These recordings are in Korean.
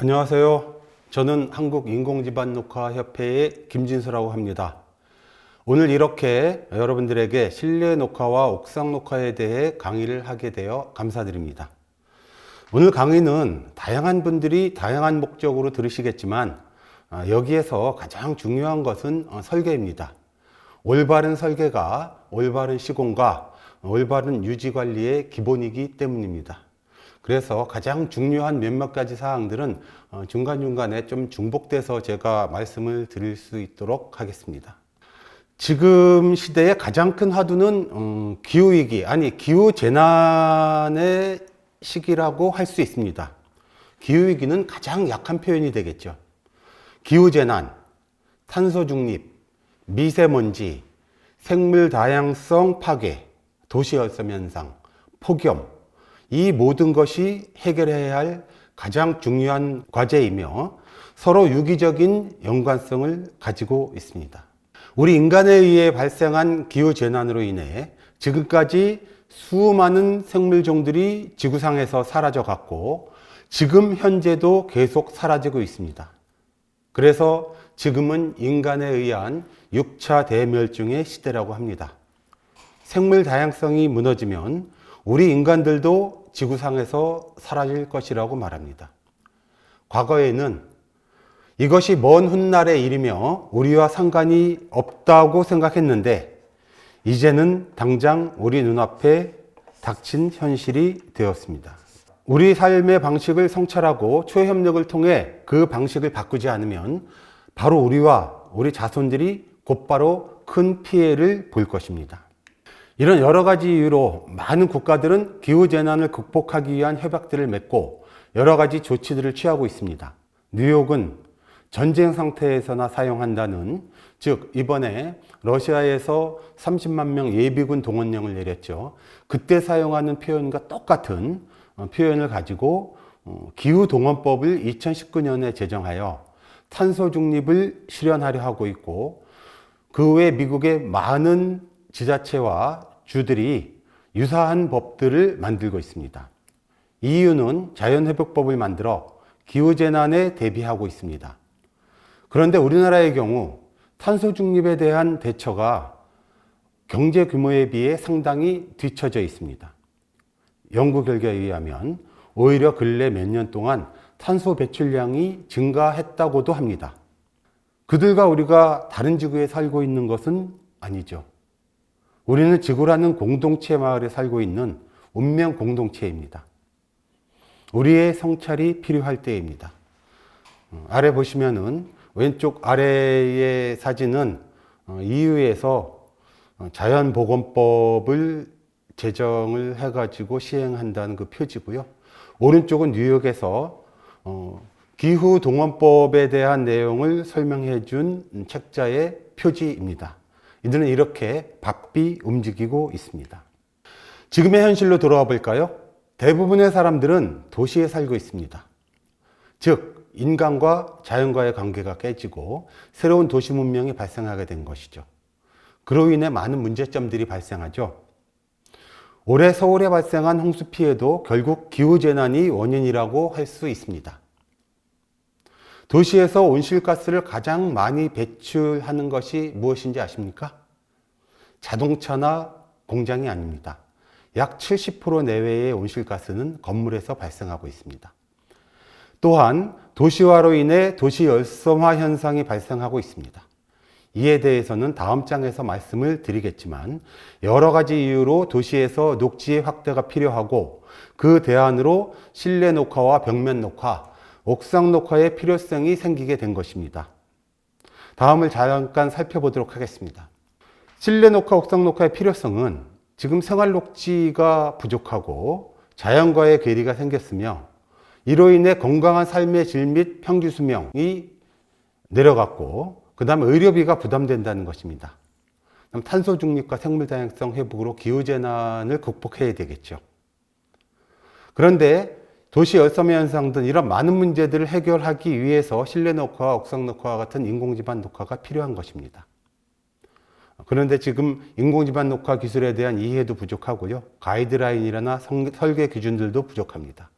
안녕하세요. 저는 한국인공지반녹화협회의 김진수라고 합니다. 오늘 이렇게 여러분들에게 실내 녹화와 옥상 녹화에 대해 강의를 하게 되어 감사드립니다. 오늘 강의는 다양한 분들이 다양한 목적으로 들으시겠지만 여기에서 가장 중요한 것은 설계입니다. 올바른 설계가 올바른 시공과 올바른 유지관리의 기본이기 때문입니다. 그래서 가장 중요한 몇몇 가지 사항들은 중간중간에 좀 중복돼서 제가 말씀을 드릴 수 있도록 하겠습니다. 지금 시대의 가장 큰 화두는 기후위기, 아니 기후재난의 시기라고 할 수 있습니다. 기후위기는 가장 약한 표현이 되겠죠. 기후재난, 탄소중립, 미세먼지, 생물다양성 파괴, 도시열섬 현상, 폭염, 이 모든 것이 해결해야 할 가장 중요한 과제이며 서로 유기적인 연관성을 가지고 있습니다. 우리 인간에 의해 발생한 기후재난으로 인해 지금까지 수많은 생물종들이 지구상에서 사라져 갔고 지금 현재도 계속 사라지고 있습니다. 그래서 지금은 인간에 의한 6차 대멸종의 시대라고 합니다. 생물 다양성이 무너지면 우리 인간들도 지구상에서 사라질 것이라고 말합니다. 과거에는 이것이 먼 훗날의 일이며 우리와 상관이 없다고 생각했는데 이제는 당장 우리 눈앞에 닥친 현실이 되었습니다. 우리 삶의 방식을 성찰하고 초협력을 통해 그 방식을 바꾸지 않으면 바로 우리와 우리 자손들이 곧바로 큰 피해를 볼 것입니다. 이런 여러 가지 이유로 많은 국가들은 기후재난을 극복하기 위한 협약들을 맺고 여러 가지 조치들을 취하고 있습니다. 뉴욕은 전쟁 상태에서나 사용한다는, 즉 이번에 러시아에서 30만 명 예비군 동원령을 내렸죠. 그때 사용하는 표현과 똑같은 표현을 가지고 기후동원법을 2019년에 제정하여 탄소 중립을 실현하려 하고 있고, 그 외 미국의 많은 지자체와 주들이 유사한 법들을 만들고 있습니다. EU는 자연회복법을 만들어 기후재난에 대비하고 있습니다. 그런데 우리나라의 경우 탄소 중립에 대한 대처가 경제 규모에 비해 상당히 뒤처져 있습니다. 연구 결과에 의하면 오히려 근래 몇 년 동안 탄소 배출량이 증가했다고도 합니다. 그들과 우리가 다른 지구에 살고 있는 것은 아니죠. 우리는 지구라는 공동체 마을에 살고 있는 운명 공동체입니다. 우리의 성찰이 필요할 때입니다. 아래 보시면은 왼쪽 아래의 사진은 EU에서 자연보건법을 제정을 해가지고 시행한다는 그 표지고요. 오른쪽은 뉴욕에서 기후동원법에 대한 내용을 설명해 준 책자의 표지입니다. 이들은 이렇게 바삐 움직이고 있습니다. 지금의 현실로 돌아와 볼까요? 대부분의 사람들은 도시에 살고 있습니다. 즉, 인간과 자연과의 관계가 깨지고 새로운 도시 문명이 발생하게 된 것이죠. 그로 인해 많은 문제점들이 발생하죠. 올해 서울에 발생한 홍수 피해도 결국 기후재난이 원인이라고 할 수 있습니다. 도시에서 온실가스를 가장 많이 배출하는 것이 무엇인지 아십니까? 자동차나 공장이 아닙니다. 약 70% 내외의 온실가스는 건물에서 발생하고 있습니다. 또한 도시화로 인해 도시 열섬화 현상이 발생하고 있습니다. 이에 대해서는 다음 장에서 말씀을 드리겠지만 여러 가지 이유로 도시에서 녹지의 확대가 필요하고 그 대안으로 실내 녹화와 벽면 녹화, 옥상 녹화의 필요성이 생기게 된 것입니다. 다음을 잠깐 살펴보도록 하겠습니다. 실내 녹화, 옥상 녹화의 필요성은 지금 생활 녹지가 부족하고 자연과의 괴리가 생겼으며 이로 인해 건강한 삶의 질 및 평균 수명이 내려갔고 그 다음에 의료비가 부담된다는 것입니다. 탄소 중립과 생물 다양성 회복으로 기후재난을 극복해야 되겠죠. 그런데 도시 열섬 현상 등 이런 많은 문제들을 해결하기 위해서 실내 녹화와 옥상 녹화와 같은 인공지반 녹화가 필요한 것입니다. 그런데 지금 인공지반 녹화 기술에 대한 이해도 부족하고요. 가이드라인이나 설계 기준들도 부족합니다.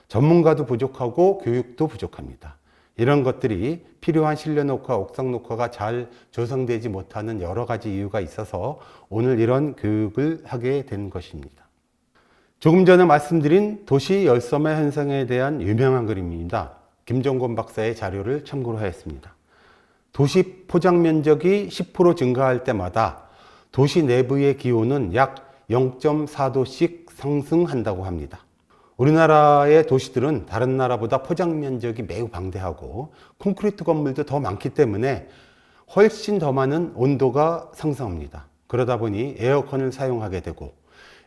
전문가도 부족하고 교육도 부족합니다. 이런 것들이 필요한 실내 녹화, 옥상 녹화가 잘 조성되지 못하는 여러 가지 이유가 있어서 오늘 이런 교육을 하게 된 것입니다. 조금 전에 말씀드린 도시 열섬의 현상에 대한 유명한 그림입니다. 김종건 박사의 자료를 참고로 하였습니다. 도시 포장 면적이 10% 증가할 때마다 도시 내부의 기온은 약 0.4도씩 상승한다고 합니다. 우리나라의 도시들은 다른 나라보다 포장 면적이 매우 방대하고 콘크리트 건물도 더 많기 때문에 훨씬 더 많은 온도가 상승합니다. 그러다 보니 에어컨을 사용하게 되고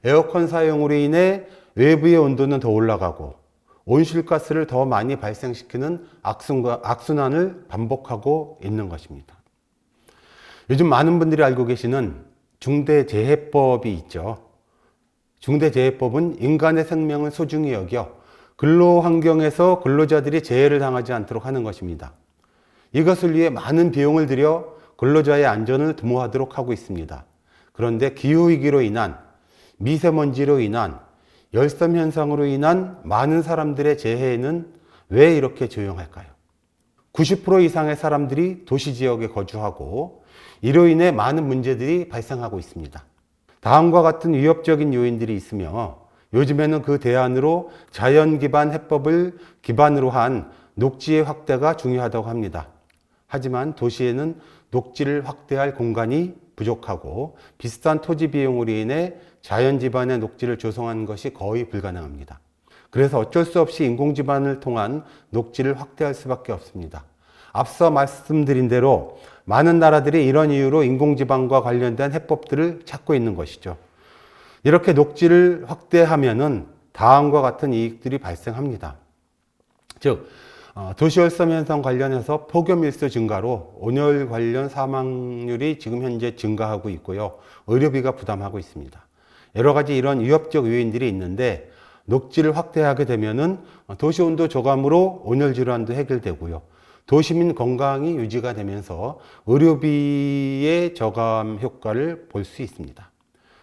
에어컨 사용으로 인해 외부의 온도는 더 올라가고 온실가스를 더 많이 발생시키는 악순환을 반복하고 있는 것입니다. 요즘 많은 분들이 알고 계시는 중대재해법이 있죠. 중대재해법은 인간의 생명을 소중히 여겨 근로환경에서 근로자들이 재해를 당하지 않도록 하는 것입니다. 이것을 위해 많은 비용을 들여 근로자의 안전을 도모하도록 하고 있습니다. 그런데 기후위기로 인한, 미세먼지로 인한, 열섬 현상으로 인한 많은 사람들의 재해는 왜 이렇게 조용할까요? 90% 이상의 사람들이 도시지역에 거주하고 이로 인해 많은 문제들이 발생하고 있습니다. 다음과 같은 위협적인 요인들이 있으며 요즘에는 그 대안으로 자연 기반 해법을 기반으로 한 녹지의 확대가 중요하다고 합니다. 하지만 도시에는 녹지를 확대할 공간이 부족하고 비싼 토지 비용으로 인해 자연 기반의 녹지를 조성하는 것이 거의 불가능합니다. 그래서 어쩔 수 없이 인공 기반을 통한 녹지를 확대할 수밖에 없습니다. 앞서 말씀드린 대로 많은 나라들이 이런 이유로 인공지방과 관련된 해법들을 찾고 있는 것이죠. 이렇게 녹지를 확대하면은 다음과 같은 이익들이 발생합니다. 즉, 도시열섬 현상 관련해서 폭염일수 증가로 온열 관련 사망률이 지금 현재 증가하고 있고요. 의료비가 부담하고 있습니다. 여러 가지 이런 위협적 요인들이 있는데 녹지를 확대하게 되면은 도시온도 저감으로 온열 질환도 해결되고요. 도시민 건강이 유지가 되면서 의료비의 저감 효과를 볼 수 있습니다.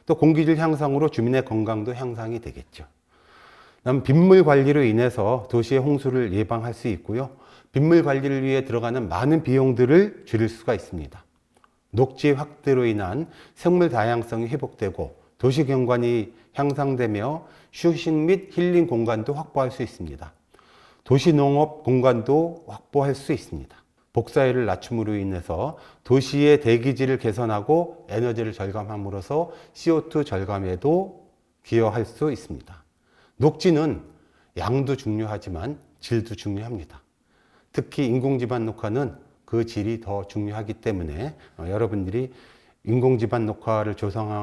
또 공기질 향상으로 주민의 건강도 향상이 되겠죠. 다음 빗물 관리로 인해서 도시의 홍수를 예방할 수 있고요. 빗물 관리를 위해 들어가는 많은 비용들을 줄일 수가 있습니다. 녹지 확대로 인한 생물 다양성이 회복되고 도시 경관이 향상되며 휴식 및 힐링 공간도 확보할 수 있습니다. 도시 농업 공간도 확보할 수 있습니다. 복사율을 낮춤으로 인해서 도시의 대기질을 개선하고 에너지를 절감함으로써 CO2 절감에도 기여할 수 있습니다. 녹지는 양도 중요하지만 질도 중요합니다. 특히 인공지반 녹화는 그 질이 더 중요하기 때문에 여러분들이 인공지반 녹화를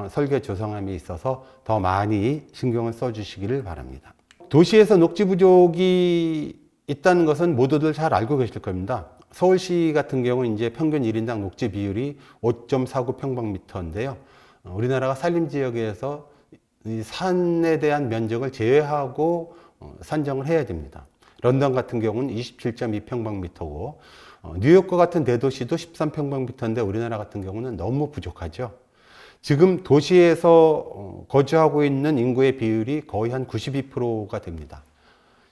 설계 조성함에 있어서 더 많이 신경을 써주시기를 바랍니다. 도시에서 녹지 부족이 있다는 것은 모두들 잘 알고 계실 겁니다. 서울시 같은 경우는 이제 평균 1인당 녹지 비율이 5.49 평방미터인데요. 우리나라가 산림지역에서 이 산에 대한 면적을 제외하고 산정을 해야 됩니다. 런던 같은 경우는 27.2 평방미터고 뉴욕과 같은 대도시도 13평방미터인데 우리나라 같은 경우는 너무 부족하죠. 지금 도시에서 거주하고 있는 인구의 비율이 거의 한 92%가 됩니다.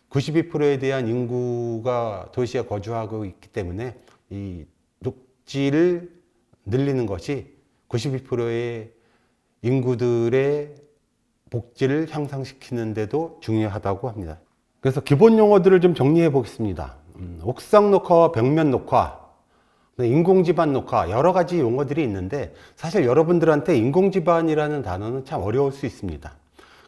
92%에 대한 인구가 도시에 거주하고 있기 때문에 이 녹지를 늘리는 것이 92%의 인구들의 복지를 향상시키는 데도 중요하다고 합니다. 그래서 기본 용어들을 좀 정리해 보겠습니다. 옥상 녹화와 벽면 녹화, 인공지반 녹화, 여러 가지 용어들이 있는데 사실 여러분들한테 인공지반이라는 단어는 참 어려울 수 있습니다.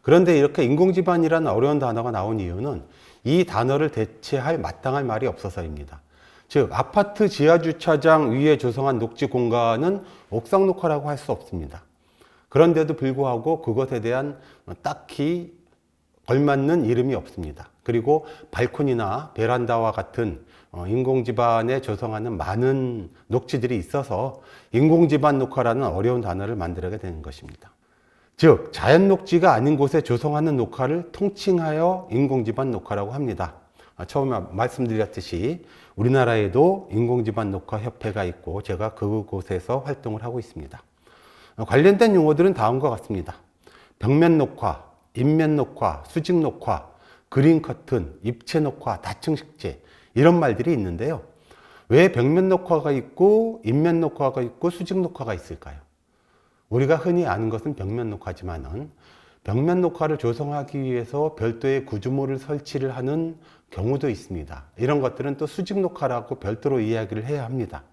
그런데 이렇게 인공지반이라는 어려운 단어가 나온 이유는 이 단어를 대체할 마땅할 말이 없어서입니다. 즉 아파트 지하주차장 위에 조성한 녹지 공간은 옥상 녹화라고 할 수 없습니다. 그런데도 불구하고 그것에 대한 딱히 걸맞는 이름이 없습니다. 그리고 발코니나 베란다와 같은 인공지반에 조성하는 많은 녹지들이 있어서 인공지반 녹화라는 어려운 단어를 만들게 되는 것입니다. 즉 자연 녹지가 아닌 곳에 조성하는 녹화를 통칭하여 인공지반 녹화라고 합니다. 처음에 말씀드렸듯이 우리나라에도 인공지반 녹화 협회가 있고 제가 그곳에서 활동을 하고 있습니다. 관련된 용어들은 다음과 같습니다. 벽면 녹화, 인면 녹화, 수직 녹화, 그린 커튼, 입체 녹화, 다층 식재 이런 말들이 있는데요. 왜 벽면 녹화가 있고 인면 녹화가 있고 수직 녹화가 있을까요? 우리가 흔히 아는 것은 벽면 녹화지만은 벽면 녹화를 조성하기 위해서 별도의 구조물을 설치를 하는 경우도 있습니다. 이런 것들은 또 수직 녹화라고 별도로 이야기를 해야 합니다.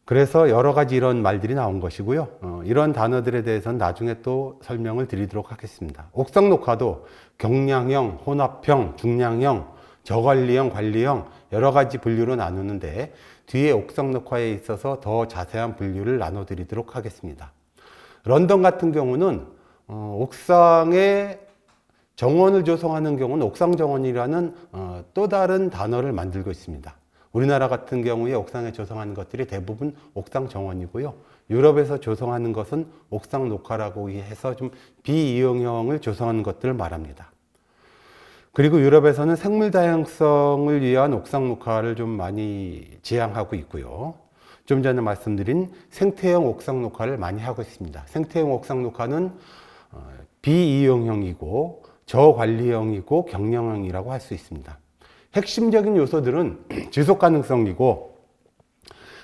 그래서 여러 가지 이런 말들이 나온 것이고요. 이런 단어들에 대해서는 나중에 또 설명을 드리도록 하겠습니다. 옥상 녹화도 경량형, 혼합형, 중량형, 저관리형, 관리형 여러 가지 분류로 나누는데 뒤에 옥상 녹화에 있어서 더 자세한 분류를 나눠드리도록 하겠습니다. 런던 같은 경우는 옥상에 정원을 조성하는 경우는 옥상 정원이라는 또 다른 단어를 만들고 있습니다. 우리나라 같은 경우에 옥상에 조성하는 것들이 대부분 옥상 정원이고요. 유럽에서 조성하는 것은 옥상 녹화라고 해서 좀 비이용형을 조성하는 것들을 말합니다. 그리고 유럽에서는 생물 다양성을 위한 옥상 녹화를 좀 많이 지향하고 있고요. 좀 전에 말씀드린 생태형 옥상 녹화를 많이 하고 있습니다. 생태형 옥상 녹화는 비이용형이고 저관리형이고 경량형이라고 할 수 있습니다. 핵심적인 요소들은 지속 가능성이고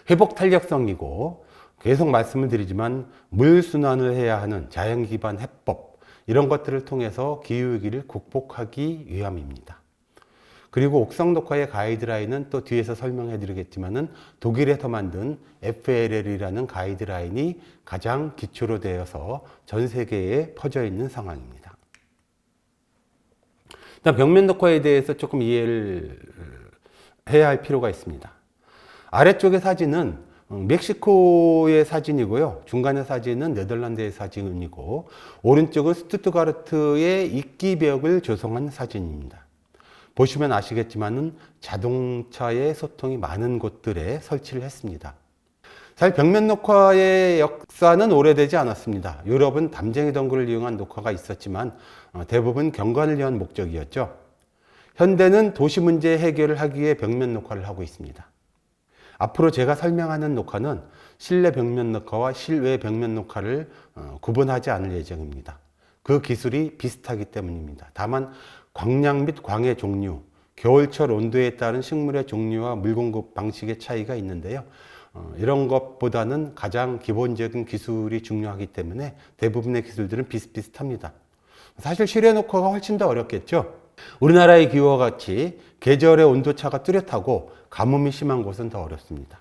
회복 탄력성이고 계속 말씀을 드리지만 물 순환을 해야 하는 자연 기반 해법 이런 것들을 통해서 기후위기를 극복하기 위함입니다. 그리고 옥상 녹화의 가이드라인은 또 뒤에서 설명해 드리겠지만은 독일에서 만든 FLL이라는 가이드라인이 가장 기초로 되어서 전 세계에 퍼져 있는 상황입니다. 일단 벽면 녹화에 대해서 조금 이해를 해야 할 필요가 있습니다. 아래쪽의 사진은 멕시코의 사진이고요. 중간의 사진은 네덜란드의 사진이고 오른쪽은 스투트가르트의 이끼벽을 조성한 사진입니다. 보시면 아시겠지만은 자동차의 소통이 많은 곳들에 설치를 했습니다. 사실 벽면 녹화의 역사는 오래되지 않았습니다. 유럽은 담쟁이 덩굴을 이용한 녹화가 있었지만 대부분 경관을 위한 목적이었죠. 현대는 도시 문제 해결을 하기 위해 벽면 녹화를 하고 있습니다. 앞으로 제가 설명하는 녹화는 실내 벽면 녹화와 실외 벽면 녹화를 구분하지 않을 예정입니다. 그 기술이 비슷하기 때문입니다. 다만 광량 및 광의 종류, 겨울철 온도에 따른 식물의 종류와 물 공급 방식의 차이가 있는데요. 이런 것보다는 가장 기본적인 기술이 중요하기 때문에 대부분의 기술들은 비슷비슷합니다. 사실 실외 녹화가 훨씬 더 어렵겠죠. 우리나라의 기후와 같이 계절의 온도차가 뚜렷하고 가뭄이 심한 곳은 더 어렵습니다.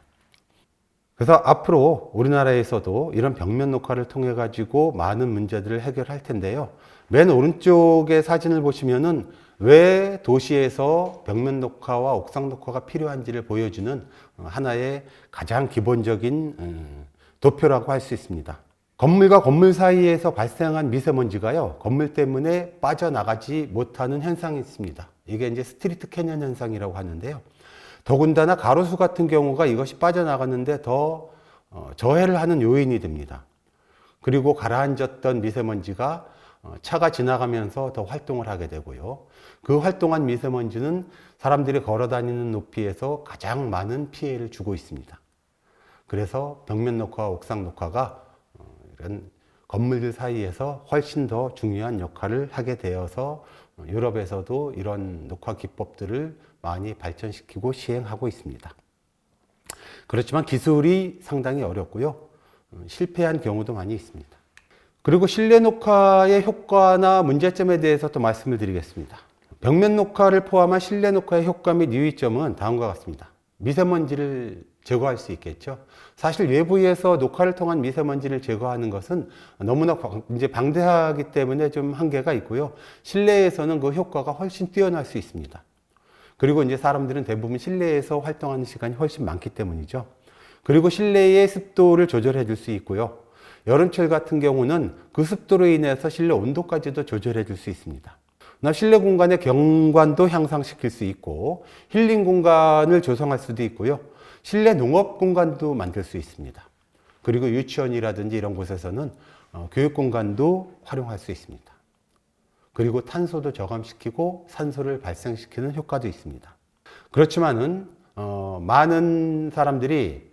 그래서 앞으로 우리나라에서도 이런 벽면 녹화를 통해 가지고 많은 문제들을 해결할 텐데요. 맨 오른쪽의 사진을 보시면은 왜 도시에서 벽면 녹화와 옥상 녹화가 필요한지를 보여주는 하나의 가장 기본적인 도표라고 할 수 있습니다. 건물과 건물 사이에서 발생한 미세먼지가요, 건물 때문에 빠져나가지 못하는 현상이 있습니다. 이게 이제 스트리트 캐년 현상이라고 하는데요. 더군다나 가로수 같은 경우가 이것이 빠져나갔는데 더 저해를 하는 요인이 됩니다. 그리고 가라앉았던 미세먼지가 차가 지나가면서 더 활동을 하게 되고요. 그 활동한 미세먼지는 사람들이 걸어 다니는 높이에서 가장 많은 피해를 주고 있습니다. 그래서 벽면 녹화와 옥상 녹화가 이런 건물들 사이에서 훨씬 더 중요한 역할을 하게 되어서 유럽에서도 이런 녹화 기법들을 많이 발전시키고 시행하고 있습니다. 그렇지만 기술이 상당히 어렵고요. 실패한 경우도 많이 있습니다. 그리고 실내 녹화의 효과나 문제점에 대해서 또 말씀을 드리겠습니다. 벽면 녹화를 포함한 실내 녹화의 효과 및 유의점은 다음과 같습니다. 미세먼지를 제거할 수 있겠죠. 사실 외부에서 녹화를 통한 미세먼지를 제거하는 것은 너무나 이제 방대하기 때문에 좀 한계가 있고요. 실내에서는 그 효과가 훨씬 뛰어날 수 있습니다. 그리고 이제 사람들은 대부분 실내에서 활동하는 시간이 훨씬 많기 때문이죠. 그리고 실내의 습도를 조절해 줄 수 있고요. 여름철 같은 경우는 그 습도로 인해서 실내 온도까지도 조절해 줄 수 있습니다. 실내 공간의 경관도 향상시킬 수 있고 힐링 공간을 조성할 수도 있고요. 실내 농업 공간도 만들 수 있습니다. 그리고 유치원이라든지 이런 곳에서는 교육 공간도 활용할 수 있습니다. 그리고 탄소도 저감시키고 산소를 발생시키는 효과도 있습니다. 그렇지만은 많은 사람들이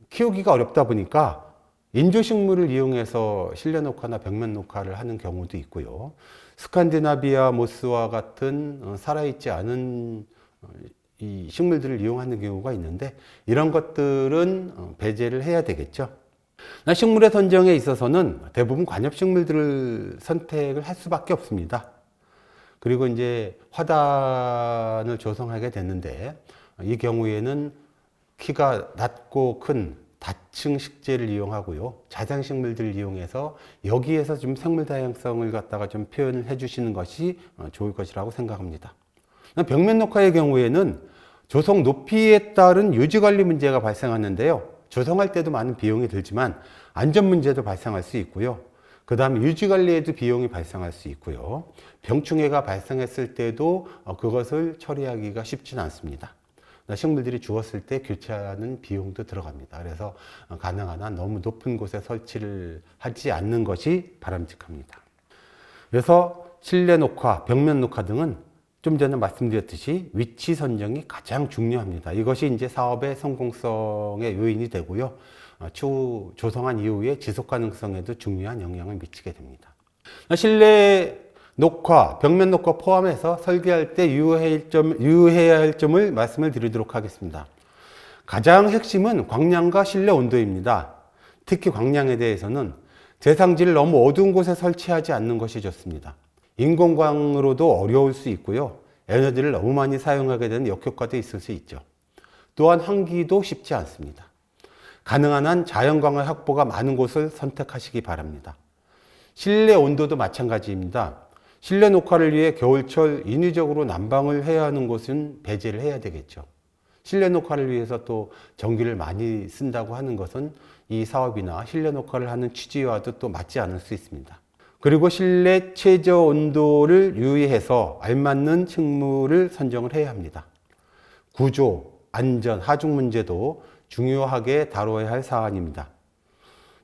키우기가 어렵다 보니까 인조식물을 이용해서 실내 녹화나 벽면 녹화를 하는 경우도 있고요. 스칸디나비아 모스와 같은 살아있지 않은 이 식물들을 이용하는 경우가 있는데, 이런 것들은 배제를 해야 되겠죠. 식물의 선정에 있어서는 대부분 관엽식물들을 선택을 할 수밖에 없습니다. 그리고 이제 화단을 조성하게 됐는데, 이 경우에는 키가 낮고 큰 다층 식재를 이용하고요, 자생식물들을 이용해서 여기에서 좀 생물 다양성을 갖다가 좀 표현을 해 주시는 것이 좋을 것이라고 생각합니다. 벽면 녹화의 경우에는 조성 높이에 따른 유지 관리 문제가 발생하는데요, 조성할 때도 많은 비용이 들지만 안전 문제도 발생할 수 있고요, 그 다음에 유지 관리에도 비용이 발생할 수 있고요, 병충해가 발생했을 때도 그것을 처리하기가 쉽지는 않습니다. 식물들이 죽었을 때 교체하는 비용도 들어갑니다. 그래서 가능한 한 너무 높은 곳에 설치를 하지 않는 것이 바람직합니다. 그래서 실내 녹화, 벽면 녹화 등은 좀 전에 말씀드렸듯이 위치 선정이 가장 중요합니다. 이것이 이제 사업의 성공성의 요인이 되고요, 추후 조성한 이후에 지속 가능성에도 중요한 영향을 미치게 됩니다. 실내 녹화, 벽면 녹화 포함해서 설계할 때 유의해야 할 점을 말씀을 드리도록 하겠습니다. 가장 핵심은 광량과 실내 온도입니다. 특히 광량에 대해서는 대상지를 너무 어두운 곳에 설치하지 않는 것이 좋습니다. 인공광으로도 어려울 수 있고요, 에너지를 너무 많이 사용하게 되는 역효과도 있을 수 있죠. 또한 환기도 쉽지 않습니다. 가능한 한 자연광의 확보가 많은 곳을 선택하시기 바랍니다. 실내 온도도 마찬가지입니다. 실내 녹화를 위해 겨울철 인위적으로 난방을 해야 하는 곳은 배제를 해야 되겠죠. 실내 녹화를 위해서 또 전기를 많이 쓴다고 하는 것은 이 사업이나 실내 녹화를 하는 취지와도 또 맞지 않을 수 있습니다. 그리고 실내 최저 온도를 유의해서 알맞는 식물을 선정을 해야 합니다. 구조, 안전, 하중 문제도 중요하게 다뤄야 할 사안입니다.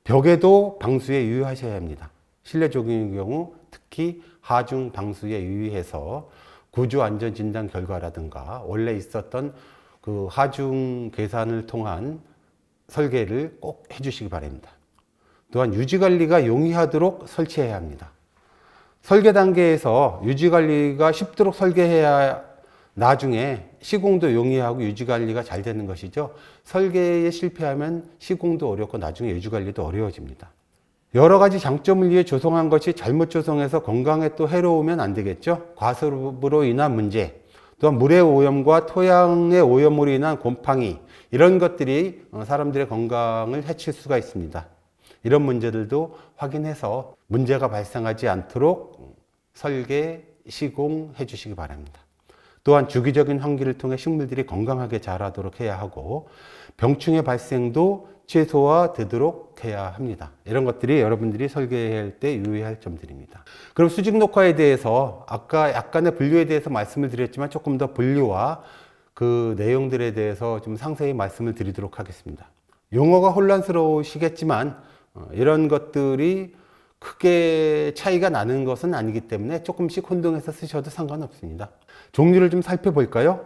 벽에도 방수에 유의하셔야 합니다. 실내 조경의 경우 특히 하중 방수에 유의해서 구조 안전 진단 결과라든가 원래 있었던 그 하중 계산을 통한 설계를 꼭 해주시기 바랍니다. 또한 유지 관리가 용이하도록 설치해야 합니다. 설계 단계에서 유지 관리가 쉽도록 설계해야 나중에 시공도 용이하고 유지 관리가 잘 되는 것이죠. 설계에 실패하면 시공도 어렵고 나중에 유지 관리도 어려워집니다. 여러 가지 장점을 위해 조성한 것이 잘못 조성해서 건강에 또 해로우면 안 되겠죠. 과습으로 인한 문제, 또한 물의 오염과 토양의 오염으로 인한 곰팡이, 이런 것들이 사람들의 건강을 해칠 수가 있습니다. 이런 문제들도 확인해서 문제가 발생하지 않도록 설계, 시공해 주시기 바랍니다. 또한 주기적인 환기를 통해 식물들이 건강하게 자라도록 해야 하고, 병충해 발생도 최소화되도록 해야 합니다. 이런 것들이 여러분들이 설계할 때 유의할 점들입니다. 그럼 수직 녹화에 대해서 아까 약간의 분류에 대해서 말씀을 드렸지만 조금 더 분류와 그 내용들에 대해서 좀 상세히 말씀을 드리도록 하겠습니다. 용어가 혼란스러우시겠지만 이런 것들이 크게 차이가 나는 것은 아니기 때문에 조금씩 혼동해서 쓰셔도 상관없습니다. 종류를 좀 살펴볼까요?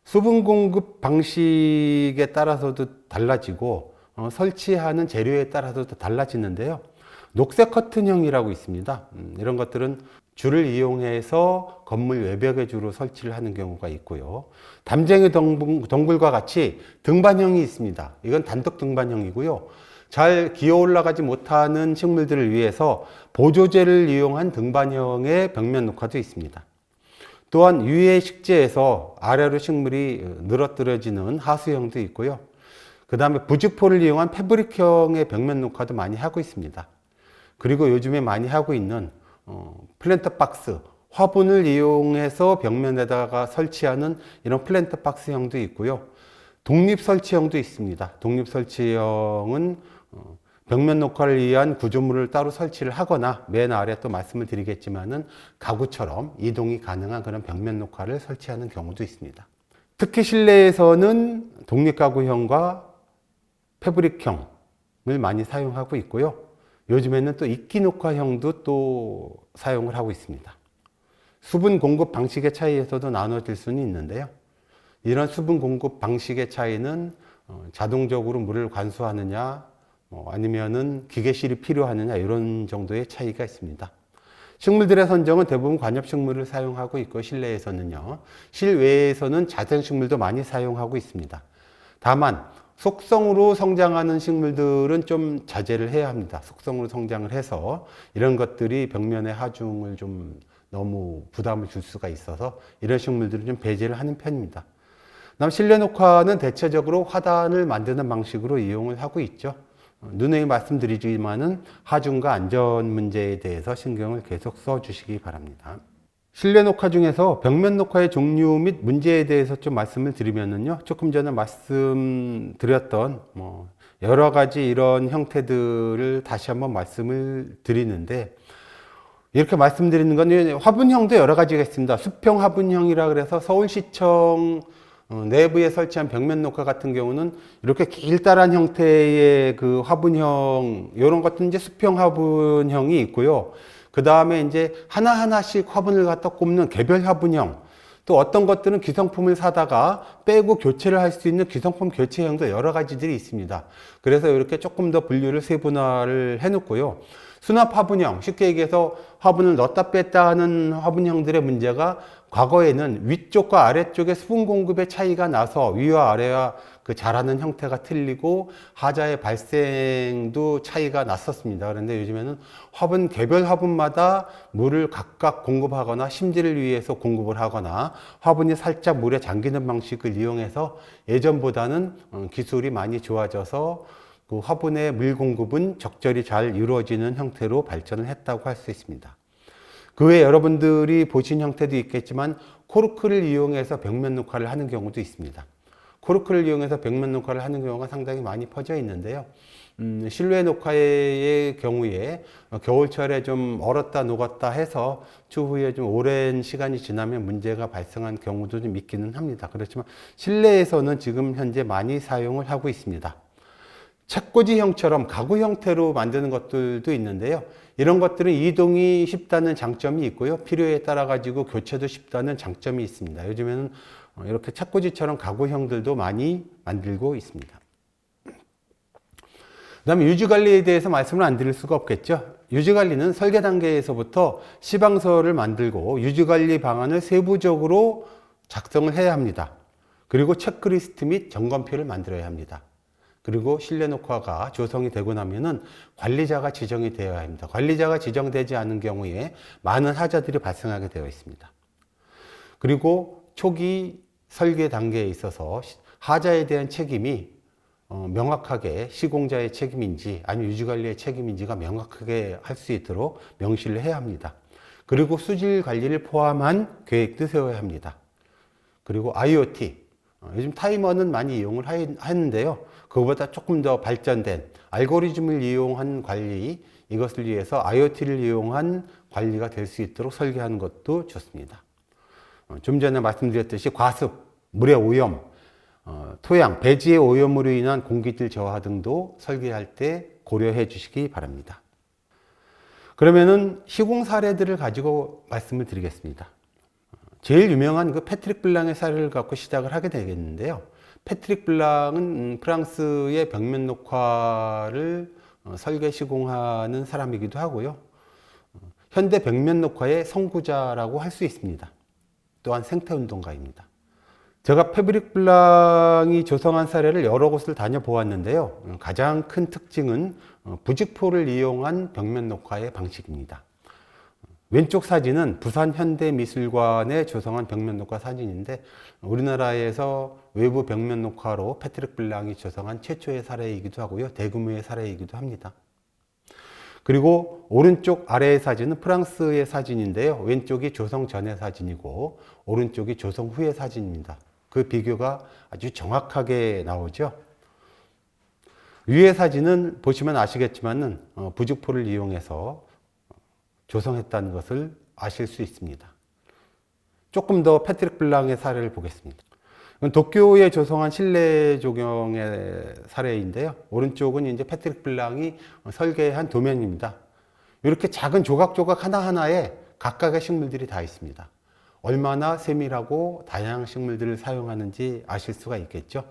수분 공급 방식에 따라서도 달라지고 설치하는 재료에 따라서도 달라지는데요. 녹색 커튼형이라고 있습니다. 이런 것들은 줄을 이용해서 건물 외벽에 주로 설치를 하는 경우가 있고요. 담쟁이 덩굴과 같이 등반형이 있습니다. 이건 단독 등반형이고요. 잘 기어 올라가지 못하는 식물들을 위해서 보조재를 이용한 등반형의 벽면 녹화도 있습니다. 또한 위의 식재에서 아래로 식물이 늘어뜨려지는 하수형도 있고요. 그 다음에 부직포를 이용한 패브릭형의 벽면 녹화도 많이 하고 있습니다. 그리고 요즘에 많이 하고 있는 플랜터 박스, 화분을 이용해서 벽면에다가 설치하는 이런 플랜터 박스형도 있고요. 독립 설치형도 있습니다. 독립 설치형은 벽면 녹화를 위한 구조물을 따로 설치를 하거나 맨 아래 또 말씀을 드리겠지만은 가구처럼 이동이 가능한 그런 벽면 녹화를 설치하는 경우도 있습니다. 특히 실내에서는 독립가구형과 패브릭형을 많이 사용하고 있고요. 요즘에는 또 이끼 녹화형도 또 사용을 하고 있습니다. 수분 공급 방식의 차이에서도 나눠질 수는 있는데요. 이런 수분 공급 방식의 차이는 자동적으로 물을 관수하느냐, 아니면은 기계실이 필요하느냐, 이런 정도의 차이가 있습니다. 식물들의 선정은 대부분 관엽식물을 사용하고 있고 실내에서는요. 실외에서는 자생식물도 많이 사용하고 있습니다. 다만 속성으로 성장하는 식물들은 좀 자제를 해야 합니다. 속성으로 성장을 해서 이런 것들이 벽면의 하중을 좀 너무 부담을 줄 수가 있어서 이런 식물들은 좀 배제를 하는 편입니다. 그다음 실내 녹화는 대체적으로 화단을 만드는 방식으로 이용을 하고 있죠. 누누이 말씀드리지만은 하중과 안전 문제에 대해서 신경을 계속 써주시기 바랍니다. 실내 녹화 중에서 벽면 녹화의 종류 및 문제에 대해서 좀 말씀을 드리면은요, 조금 전에 말씀드렸던 여러 가지 이런 형태들을 다시 한번 말씀을 드리는데, 이렇게 말씀드리는 건 화분형도 여러 가지가 있습니다. 수평 화분형이라 그래서 서울시청 내부에 설치한 벽면 녹화 같은 경우는 이렇게 길다란 형태의 그 화분형, 이런 것들은 이제 수평 화분형이 있고요. 그 다음에 이제 하나하나씩 화분을 갖다 꼽는 개별 화분형, 또 어떤 것들은 기성품을 사다가 빼고 교체를 할 수 있는 기성품 교체형도 여러 가지들이 있습니다. 그래서 이렇게 조금 더 분류를 세분화를 해놓고요. 수납 화분형, 쉽게 얘기해서 화분을 넣었다 뺐다 하는 화분형들의 문제가 과거에는 위쪽과 아래쪽의 수분 공급의 차이가 나서 위와 아래와 그 자라는 형태가 틀리고 하자의 발생도 차이가 났었습니다. 그런데 요즘에는 화분, 개별 화분마다 물을 각각 공급하거나 심지를 위해서 공급을 하거나 화분이 살짝 물에 잠기는 방식을 이용해서 예전보다는 기술이 많이 좋아져서 그 화분의 물 공급은 적절히 잘 이루어지는 형태로 발전을 했다고 할 수 있습니다. 그 외에 여러분들이 보신 형태도 있겠지만 코르크를 이용해서 벽면 녹화를 하는 경우도 있습니다. 코르크를 이용해서 벽면 녹화를 하는 경우가 상당히 많이 퍼져 있는데요. 실외 녹화의 경우에 겨울철에 좀 얼었다 녹았다 해서 추후에 좀 오랜 시간이 지나면 문제가 발생한 경우도 좀 있기는 합니다. 그렇지만 실내에서는 지금 현재 많이 사용을 하고 있습니다. 책꽂이형처럼 가구 형태로 만드는 것들도 있는데요. 이런 것들은 이동이 쉽다는 장점이 있고요. 필요에 따라 가지고 교체도 쉽다는 장점이 있습니다. 요즘에는 이렇게 책꽂이처럼 가구형들도 많이 만들고 있습니다. 그다음에 유지관리에 대해서 말씀을 안 드릴 수가 없겠죠. 유지관리는 설계 단계에서부터 시방서를 만들고 유지관리 방안을 세부적으로 작성을 해야 합니다. 그리고 체크리스트 및 점검표를 만들어야 합니다. 그리고 실내 녹화가 조성이 되고 나면은 관리자가 지정이 되어야 합니다. 관리자가 지정되지 않은 경우에 많은 하자들이 발생하게 되어 있습니다. 그리고 초기 설계 단계에 있어서 하자에 대한 책임이 명확하게 시공자의 책임인지 아니면 유지관리의 책임인지가 명확하게 할 수 있도록 명시를 해야 합니다. 그리고 수질 관리를 포함한 계획도 세워야 합니다. 그리고 IoT, 요즘 타이머는 많이 이용을 하는데요. 그거보다 조금 더 발전된 알고리즘을 이용한 관리, 이것을 위해서 IoT를 이용한 관리가 될 수 있도록 설계하는 것도 좋습니다. 좀 전에 말씀드렸듯이 과습, 물의 오염, 토양, 배지의 오염으로 인한 공기질 저하 등도 설계할 때 고려해 주시기 바랍니다. 그러면은 시공 사례들을 가지고 말씀을 드리겠습니다. 제일 유명한 그 패트릭 블랑의 사례를 갖고 시작을 하게 되겠는데요. 패트릭 블랑은 프랑스의 벽면 녹화를 설계 시공하는 사람이기도 하고요. 현대 벽면 녹화의 선구자라고 할 수 있습니다. 또한 생태운동가입니다. 제가 패트릭 블랑이 조성한 사례를 여러 곳을 다녀보았는데요. 가장 큰 특징은 부직포를 이용한 벽면 녹화의 방식입니다. 왼쪽 사진은 부산 현대미술관에 조성한 벽면 녹화 사진인데 우리나라에서 외부 벽면 녹화로 패트릭 블랑이 조성한 최초의 사례이기도 하고요. 대규모의 사례이기도 합니다. 그리고 오른쪽 아래의 사진은 프랑스의 사진인데요. 왼쪽이 조성 전의 사진이고 오른쪽이 조성 후의 사진입니다. 그 비교가 아주 정확하게 나오죠. 위의 사진은 보시면 아시겠지만은 부직포를 이용해서 조성했다는 것을 아실 수 있습니다. 조금 더 패트릭 블랑의 사례를 보겠습니다. 도쿄에 조성한 실내 조경의 사례인데요. 오른쪽은 이제 패트릭 블랑이 설계한 도면입니다. 이렇게 작은 조각조각 하나하나에 각각의 식물들이 다 있습니다. 얼마나 세밀하고 다양한 식물들을 사용하는지 아실 수가 있겠죠.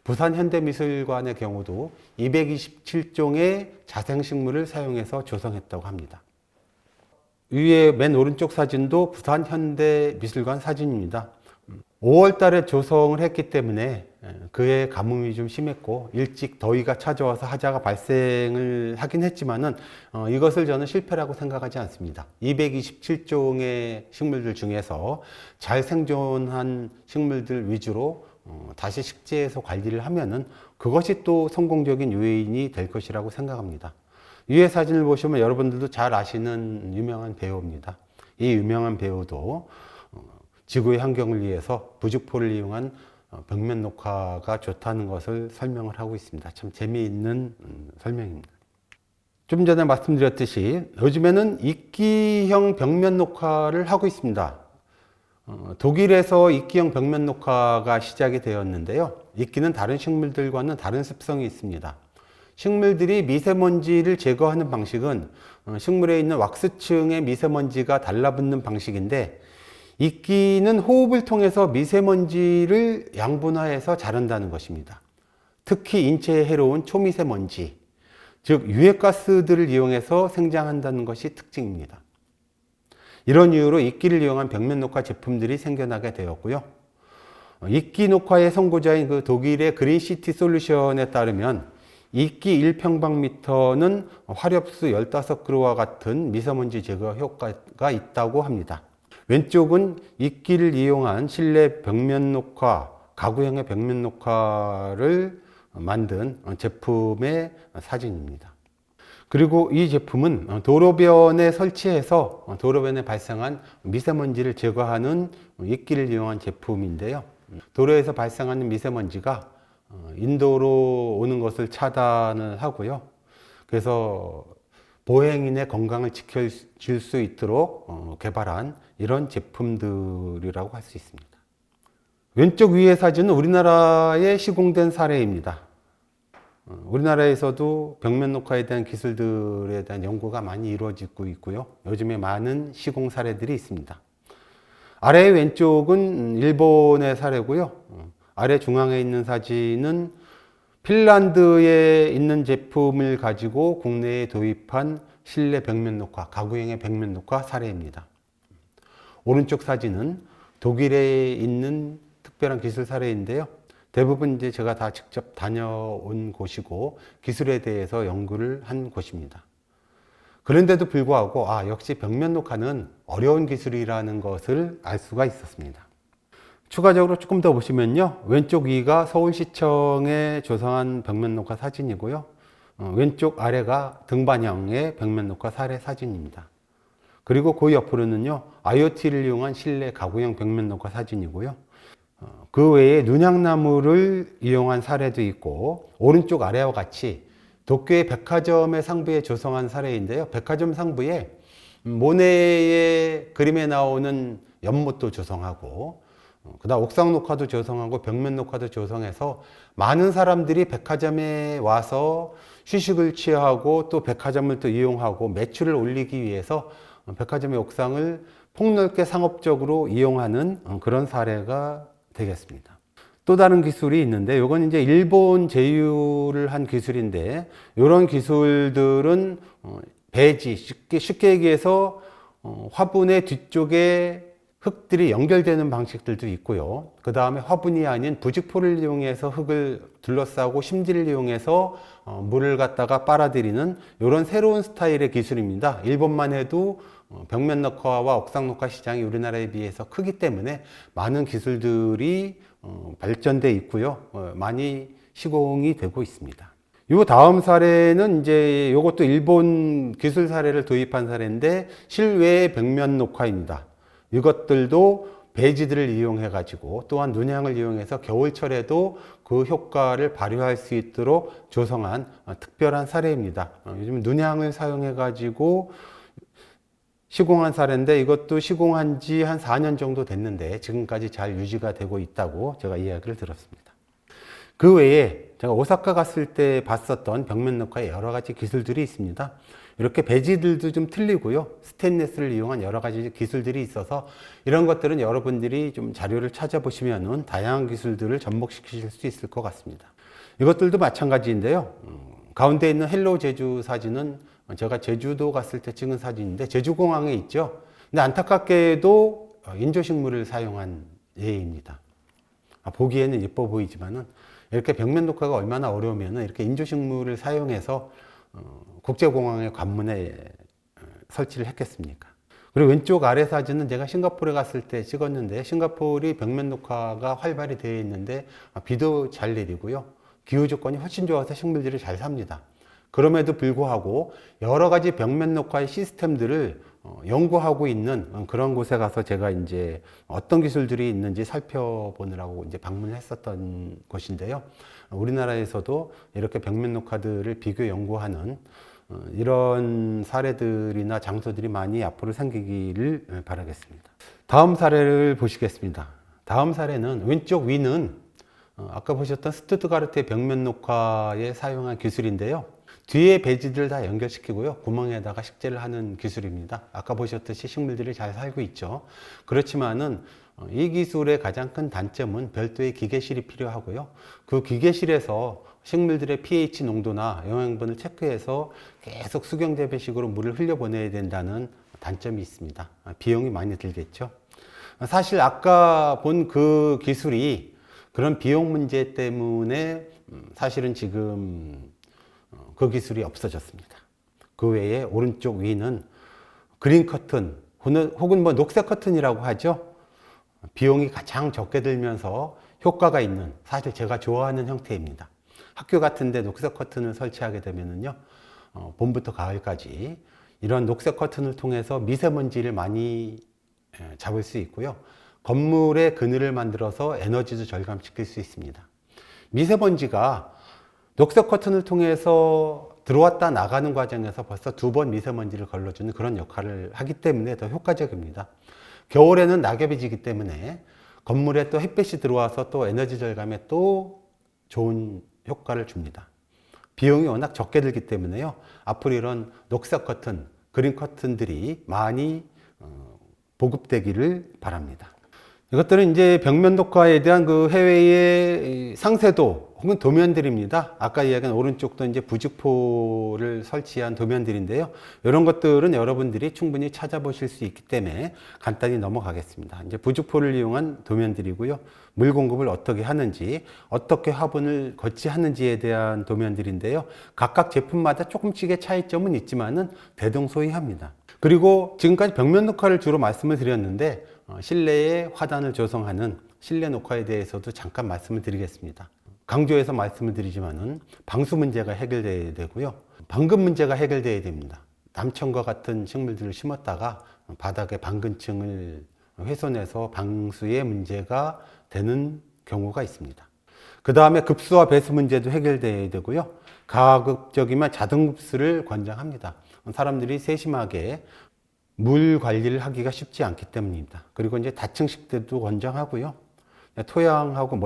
부산 현대미술관의 경우도 227종의 자생식물을 사용해서 조성했다고 합니다. 위에 맨 오른쪽 사진도 부산 현대미술관 사진입니다. 5월 달에 조성을 했기 때문에 그의 가뭄이 좀 심했고 일찍 더위가 찾아와서 하자가 발생을 하긴 했지만은 이것을 저는 실패라고 생각하지 않습니다. 227종의 식물들 중에서 잘 생존한 식물들 위주로 다시 식재해서 관리를 하면은 그것이 또 성공적인 요인이 될 것이라고 생각합니다. 위의 사진을 보시면 여러분들도 잘 아시는 유명한 배우입니다. 이 유명한 배우도 지구의 환경을 위해서 부직포를 이용한 벽면 녹화가 좋다는 것을 설명을 하고 있습니다. 참 재미있는 설명입니다. 좀 전에 말씀드렸듯이 요즘에는 이끼형 벽면 녹화를 하고 있습니다. 독일에서 이끼형 벽면 녹화가 시작이 되었는데요. 이끼는 다른 식물들과는 다른 습성이 있습니다. 식물들이 미세먼지를 제거하는 방식은 식물에 있는 왁스층의 미세먼지가 달라붙는 방식인데 이끼는 호흡을 통해서 미세먼지를 양분화해서 자란다는 것입니다. 특히 인체에 해로운 초미세먼지, 즉 유해가스들을 이용해서 생장한다는 것이 특징입니다. 이런 이유로 이끼를 이용한 벽면 녹화 제품들이 생겨나게 되었고요. 이끼 녹화의 선구자인 그 독일의 그린시티 솔루션에 따르면 이끼 1평방미터는 화렵수 15그루와 같은 미세먼지 제거 효과가 있다고 합니다. 왼쪽은 이끼를 이용한 실내 벽면 녹화, 가구형의 벽면 녹화를 만든 제품의 사진입니다. 그리고 이 제품은 도로변에 설치해서 도로변에 발생한 미세먼지를 제거하는 이끼를 이용한 제품인데요. 도로에서 발생하는 미세먼지가 인도로 오는 것을 차단을 하고요. 그래서 보행인의 건강을 지켜줄 수 있도록 개발한 이런 제품들이라고 할 수 있습니다. 왼쪽 위의 사진은 우리나라에 시공된 사례입니다. 우리나라에서도 벽면 녹화에 대한 기술들에 대한 연구가 많이 이루어지고 있고요. 요즘에 많은 시공 사례들이 있습니다. 아래 왼쪽은 일본의 사례고요. 아래 중앙에 있는 사진은 핀란드에 있는 제품을 가지고 국내에 도입한 실내 벽면 녹화, 가구형의 벽면 녹화 사례입니다. 오른쪽 사진은 독일에 있는 특별한 기술 사례인데요. 대부분 이제 제가 다 직접 다녀온 곳이고 기술에 대해서 연구를 한 곳입니다. 그런데도 불구하고 역시 벽면 녹화는 어려운 기술이라는 것을 알 수가 있었습니다. 추가적으로 조금 더 보시면요. 왼쪽 위가 서울시청에 조성한 벽면 녹화 사진이고요. 왼쪽 아래가 등반형의 벽면 녹화 사례 사진입니다. 그리고 그 옆으로는요. IoT를 이용한 실내 가구형 벽면 녹화 사진이고요. 그 외에 눈향나무를 이용한 사례도 있고 오른쪽 아래와 같이 도쿄의 백화점의 상부에 조성한 사례인데요. 백화점 상부에 모네의 그림에 나오는 연못도 조성하고 그다음 옥상 녹화도 조성하고 벽면 녹화도 조성해서 많은 사람들이 백화점에 와서 휴식을 취하고 또 백화점을 또 이용하고 매출을 올리기 위해서 백화점의 옥상을 폭넓게 상업적으로 이용하는 그런 사례가 되겠습니다. 또 다른 기술이 있는데 이건 이제 일본 제휴를 한 기술인데 이런 기술들은 배지, 쉽게 얘기해서 화분의 뒤쪽에 흙들이 연결되는 방식들도 있고요. 그 다음에 화분이 아닌 부직포를 이용해서 흙을 둘러싸고 심지를 이용해서 물을 갖다가 빨아들이는 이런 새로운 스타일의 기술입니다. 일본만 해도 벽면 녹화와 옥상 녹화 시장이 우리나라에 비해서 크기 때문에 많은 기술들이 발전돼 있고요. 많이 시공이 되고 있습니다. 요 다음 사례는 이제 이것도 일본 기술 사례를 도입한 사례인데 실외 벽면 녹화입니다. 이것들도 배지들을 이용해 가지고 또한 눈향을 이용해서 겨울철에도 그 효과를 발휘할 수 있도록 조성한 특별한 사례입니다. 요즘 눈향을 사용해 가지고 시공한 사례인데 이것도 시공한 지 한 4년 정도 됐는데 지금까지 잘 유지가 되고 있다고 제가 이야기를 들었습니다. 그 외에 제가 오사카 갔을 때 봤었던 벽면 녹화의 여러 가지 기술들이 있습니다. 이렇게 배지들도 좀 틀리고요. 스테인리스를 이용한 여러 가지 기술들이 있어서 이런 것들은 여러분들이 좀 자료를 찾아보시면은 다양한 기술들을 접목시키실 수 있을 것 같습니다. 이것들도 마찬가지인데요. 가운데 있는 헬로 제주 사진은 제가 제주도 갔을 때 찍은 사진인데 제주공항에 있죠. 근데 안타깝게도 인조식물을 사용한 예입니다. 보기에는 예뻐 보이지만은 이렇게 벽면 녹화가 얼마나 어려우면 이렇게 인조식물을 사용해서 국제공항의 관문에 설치를 했겠습니까? 그리고 왼쪽 아래 사진은 제가 싱가포르에 갔을 때 찍었는데 싱가포르이 벽면 녹화가 활발히 되어 있는데 비도 잘 내리고요. 기후 조건이 훨씬 좋아서 식물들이 잘 삽니다. 그럼에도 불구하고 여러 가지 벽면 녹화의 시스템들을 연구하고 있는 그런 곳에 가서 제가 이제 어떤 기술들이 있는지 살펴보느라고 이제 방문을 했었던 곳인데요. 우리나라에서도 이렇게 벽면 녹화들을 비교 연구하는 이런 사례들이나 장소들이 많이 앞으로 생기기를 바라겠습니다. 다음 사례를 보시겠습니다. 다음 사례는 왼쪽 위는 아까 보셨던 스투트가르트의 벽면 녹화에 사용한 기술인데요. 뒤에 배지들을 다 연결시키고요. 구멍에다가 식재를 하는 기술입니다. 아까 보셨듯이 식물들이 잘 살고 있죠. 그렇지만은 이 기술의 가장 큰 단점은 별도의 기계실이 필요하고요. 그 기계실에서 식물들의 pH 농도나 영양분을 체크해서 계속 수경재배식으로 물을 흘려보내야 된다는 단점이 있습니다. 비용이 많이 들겠죠. 사실 아까 본 그 기술이 그런 비용 문제 때문에 사실은 지금 그 기술이 없어졌습니다. 그 외에 오른쪽 위는 그린 커튼 혹은 뭐 녹색 커튼이라고 하죠. 비용이 가장 적게 들면서 효과가 있는, 사실 제가 좋아하는 형태입니다. 학교 같은 데 녹색 커튼을 설치하게 되면은요, 봄부터 가을까지 이런 녹색 커튼을 통해서 미세먼지를 많이 잡을 수 있고요. 건물의 그늘을 만들어서 에너지도 절감시킬 수 있습니다. 미세먼지가 녹색 커튼을 통해서 들어왔다 나가는 과정에서 벌써 2번 미세먼지를 걸러주는 그런 역할을 하기 때문에 더 효과적입니다. 겨울에는 낙엽이 지기 때문에 건물에 또 햇빛이 들어와서 또 에너지 절감에 또 좋은 효과를 줍니다. 비용이 워낙 적게 들기 때문에요. 앞으로 이런 녹색 커튼, 그린 커튼들이 많이 보급되기를 바랍니다. 이것들은 이제 벽면 녹화에 대한 그 해외의 상세도 혹은 도면들입니다. 아까 이야기한 오른쪽도 이제 부직포를 설치한 도면들인데요. 이런 것들은 여러분들이 충분히 찾아보실 수 있기 때문에 간단히 넘어가겠습니다. 이제 부직포를 이용한 도면들이고요. 물 공급을 어떻게 하는지, 어떻게 화분을 거치하는지에 대한 도면들인데요. 각각 제품마다 조금씩의 차이점은 있지만은 대동소이합니다. 그리고 지금까지 벽면 녹화를 주로 말씀을 드렸는데 실내에 화단을 조성하는 실내 녹화에 대해서도 잠깐 말씀을 드리겠습니다. 강조해서 말씀을 드리지만은 방수 문제가 해결돼야 되고요. 방금 문제가 해결돼야 됩니다. 남천과 같은 식물들을 심었다가 바닥의 방근층을 훼손해서 방수에 문제가 되는 경우가 있습니다. 그 다음에 급수와 배수 문제도 해결돼야 되고요. 가급적이면 자동급수를 권장합니다. 사람들이 세심하게 물 관리를 하기가 쉽지 않기 때문입니다. 그리고 이제 다층식대도 권장하고요. 토양하고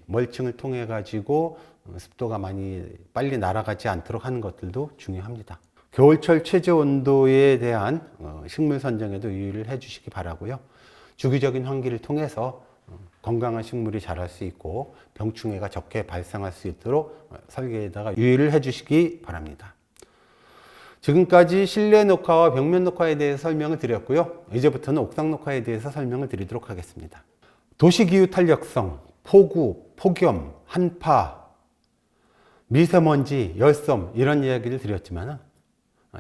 멀칭을 통해 가지고 습도가 많이 빨리 날아가지 않도록 하는 것들도 중요합니다. 겨울철 최저 온도에 대한 식물 선정에도 유의를 해 주시기 바라고요. 주기적인 환기를 통해서 건강한 식물이 자랄 수 있고 병충해가 적게 발생할 수 있도록 설계에다가 유의를 해 주시기 바랍니다. 지금까지 실내 녹화와 벽면 녹화에 대해서 설명을 드렸고요. 이제부터는 옥상 녹화에 대해서 설명을 드리도록 하겠습니다. 도시기후 탄력성, 폭우, 폭염, 한파, 미세먼지, 열섬 이런 이야기를 드렸지만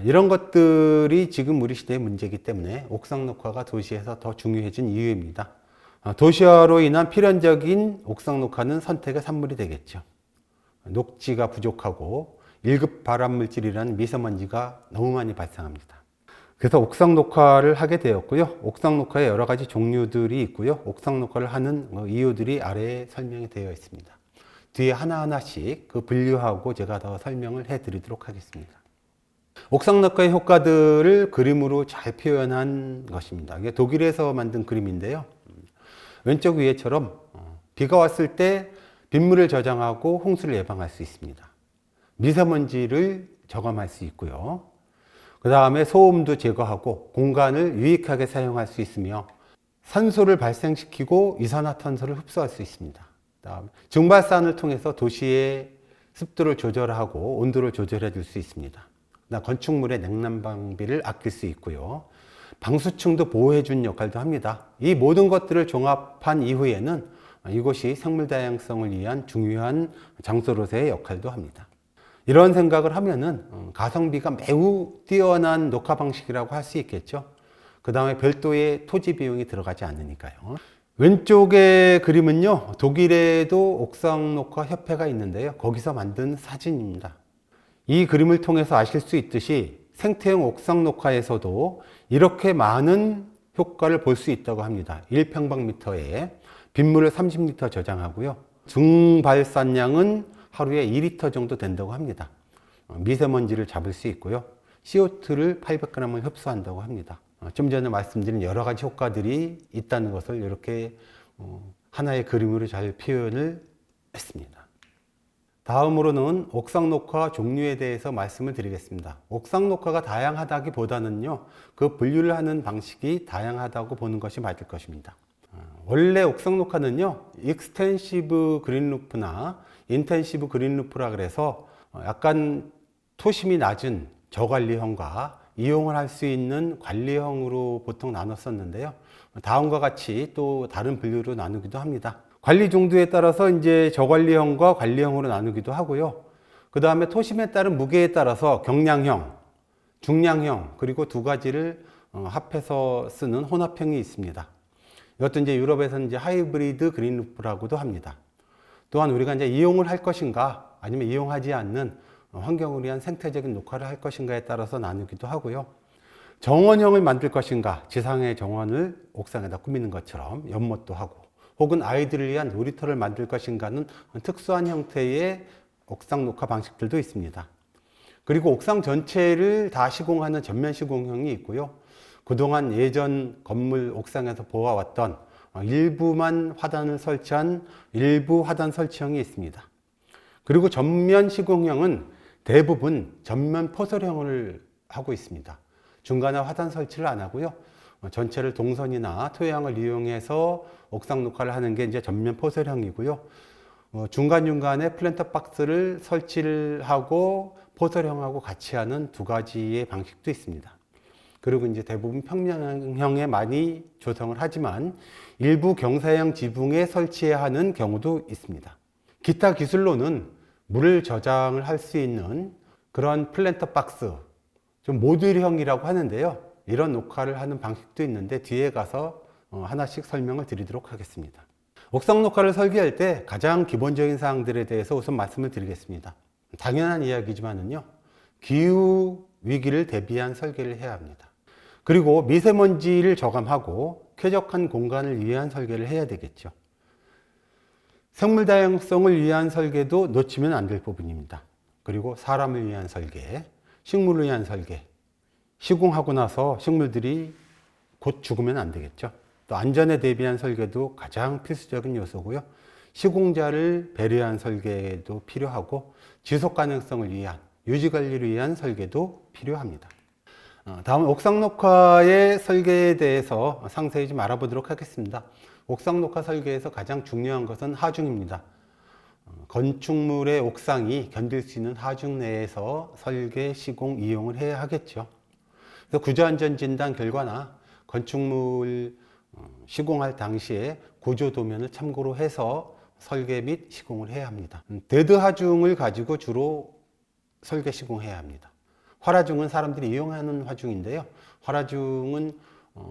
이런 것들이 지금 우리 시대의 문제이기 때문에 옥상 녹화가 도시에서 더 중요해진 이유입니다. 도시화로 인한 필연적인 옥상 녹화는 선택의 산물이 되겠죠. 녹지가 부족하고 1급 발암물질이라는 미세먼지가 너무 많이 발생합니다. 그래서 옥상 녹화를 하게 되었고요. 옥상 녹화에 여러 가지 종류들이 있고요. 옥상 녹화를 하는 이유들이 아래에 설명이 되어 있습니다. 뒤에 하나하나씩 그 분류하고 제가 더 설명을 해 드리도록 하겠습니다. 옥상 녹화의 효과들을 그림으로 잘 표현한 것입니다. 이게 독일에서 만든 그림인데요. 왼쪽 위에처럼 비가 왔을 때 빗물을 저장하고 홍수를 예방할 수 있습니다. 미세먼지를 저감할 수 있고요. 그 다음에 소음도 제거하고 공간을 유익하게 사용할 수 있으며 산소를 발생시키고 이산화탄소를 흡수할 수 있습니다. 그다음에 증발산을 통해서 도시의 습도를 조절하고 온도를 조절해 줄 수 있습니다. 건축물의 냉난방비를 아낄 수 있고요. 방수층도 보호해주는 역할도 합니다. 이 모든 것들을 종합한 이후에는 이곳이 생물 다양성을 위한 중요한 장소로서의 역할도 합니다. 이런 생각을 하면은 가성비가 매우 뛰어난 녹화 방식이라고 할 수 있겠죠. 그 다음에 별도의 토지 비용이 들어가지 않으니까요. 왼쪽의 그림은요, 독일에도 옥상 녹화 협회가 있는데요, 거기서 만든 사진입니다. 이 그림을 통해서 아실 수 있듯이 생태형 옥상 녹화에서도 이렇게 많은 효과를 볼 수 있다고 합니다. 1평방미터에 빗물을 30리터 저장하고요, 증발산량은 하루에 2리터 정도 된다고 합니다. 미세먼지를 잡을 수 있고요, CO2를 800g을 흡수한다고 합니다. 좀 전에 말씀드린 여러 가지 효과들이 있다는 것을 이렇게 하나의 그림으로 잘 표현을 했습니다. 다음으로는 옥상 녹화 종류에 대해서 말씀을 드리겠습니다. 옥상 녹화가 다양하다기보다는요, 그 분류를 하는 방식이 다양하다고 보는 것이 맞을 것입니다. 원래 옥상 녹화는요, 익스텐시브 그린루프나 인텐시브 그린루프라 그래서 약간 토심이 낮은 저관리형과 이용을 할 수 있는 관리형으로 보통 나눴었는데요. 다음과 같이 또 다른 분류로 나누기도 합니다. 관리 정도에 따라서 이제 저관리형과 관리형으로 나누기도 하고요. 그 다음에 토심에 따른 무게에 따라서 경량형, 중량형, 그리고 두 가지를 합해서 쓰는 혼합형이 있습니다. 이것도 이제 유럽에서는 이제 하이브리드 그린루프라고도 합니다. 또한 우리가 이제 이용을 할 것인가, 아니면 이용하지 않는 환경을 위한 생태적인 녹화를 할 것인가에 따라서 나누기도 하고요. 정원형을 만들 것인가, 지상의 정원을 옥상에다 꾸미는 것처럼 연못도 하고, 혹은 아이들을 위한 놀이터를 만들 것인가는 특수한 형태의 옥상 녹화 방식들도 있습니다. 그리고 옥상 전체를 다 시공하는 전면 시공형이 있고요. 그동안 예전 건물 옥상에서 보아왔던 일부만 화단을 설치한 일부 화단 설치형이 있습니다. 그리고 전면 시공형은 대부분 전면 포설형을 하고 있습니다. 중간에 화단 설치를 안 하고요, 전체를 동선이나 토양을 이용해서 옥상 녹화를 하는 게 이제 전면 포설형이고요. 중간중간에 플랜터 박스를 설치를 하고 포설형하고 같이 하는 두 가지의 방식도 있습니다. 그리고 이제 대부분 평면형에 많이 조성을 하지만 일부 경사형 지붕에 설치해야 하는 경우도 있습니다. 기타 기술로는 물을 저장을 할 수 있는 그런 플랜터 박스, 좀 모듈형이라고 하는데요, 이런 녹화를 하는 방식도 있는데 뒤에 가서 하나씩 설명을 드리도록 하겠습니다. 옥상 녹화를 설계할 때 가장 기본적인 사항들에 대해서 우선 말씀을 드리겠습니다. 당연한 이야기지만은요, 기후 위기를 대비한 설계를 해야 합니다. 그리고 미세먼지를 저감하고 쾌적한 공간을 위한 설계를 해야 되겠죠. 생물 다양성을 위한 설계도 놓치면 안 될 부분입니다. 그리고 사람을 위한 설계, 식물을 위한 설계, 시공하고 나서 식물들이 곧 죽으면 안 되겠죠. 또 안전에 대비한 설계도 가장 필수적인 요소고요. 시공자를 배려한 설계도 필요하고, 지속 가능성을 위한, 유지 관리를 위한 설계도 필요합니다. 다음 옥상 녹화의 설계에 대해서 상세히 좀 알아보도록 하겠습니다. 옥상 녹화 설계에서 가장 중요한 것은 하중입니다. 건축물의 옥상이 견딜 수 있는 하중 내에서 설계, 시공, 이용을 해야 하겠죠. 그래서 구조안전진단 결과나 건축물 시공할 당시에 구조도면을 참고로 해서 설계 및 시공을 해야 합니다. 데드 하중을 가지고 주로 설계, 시공해야 합니다. 활하중은 사람들이 이용하는 하중인데요, 활하중은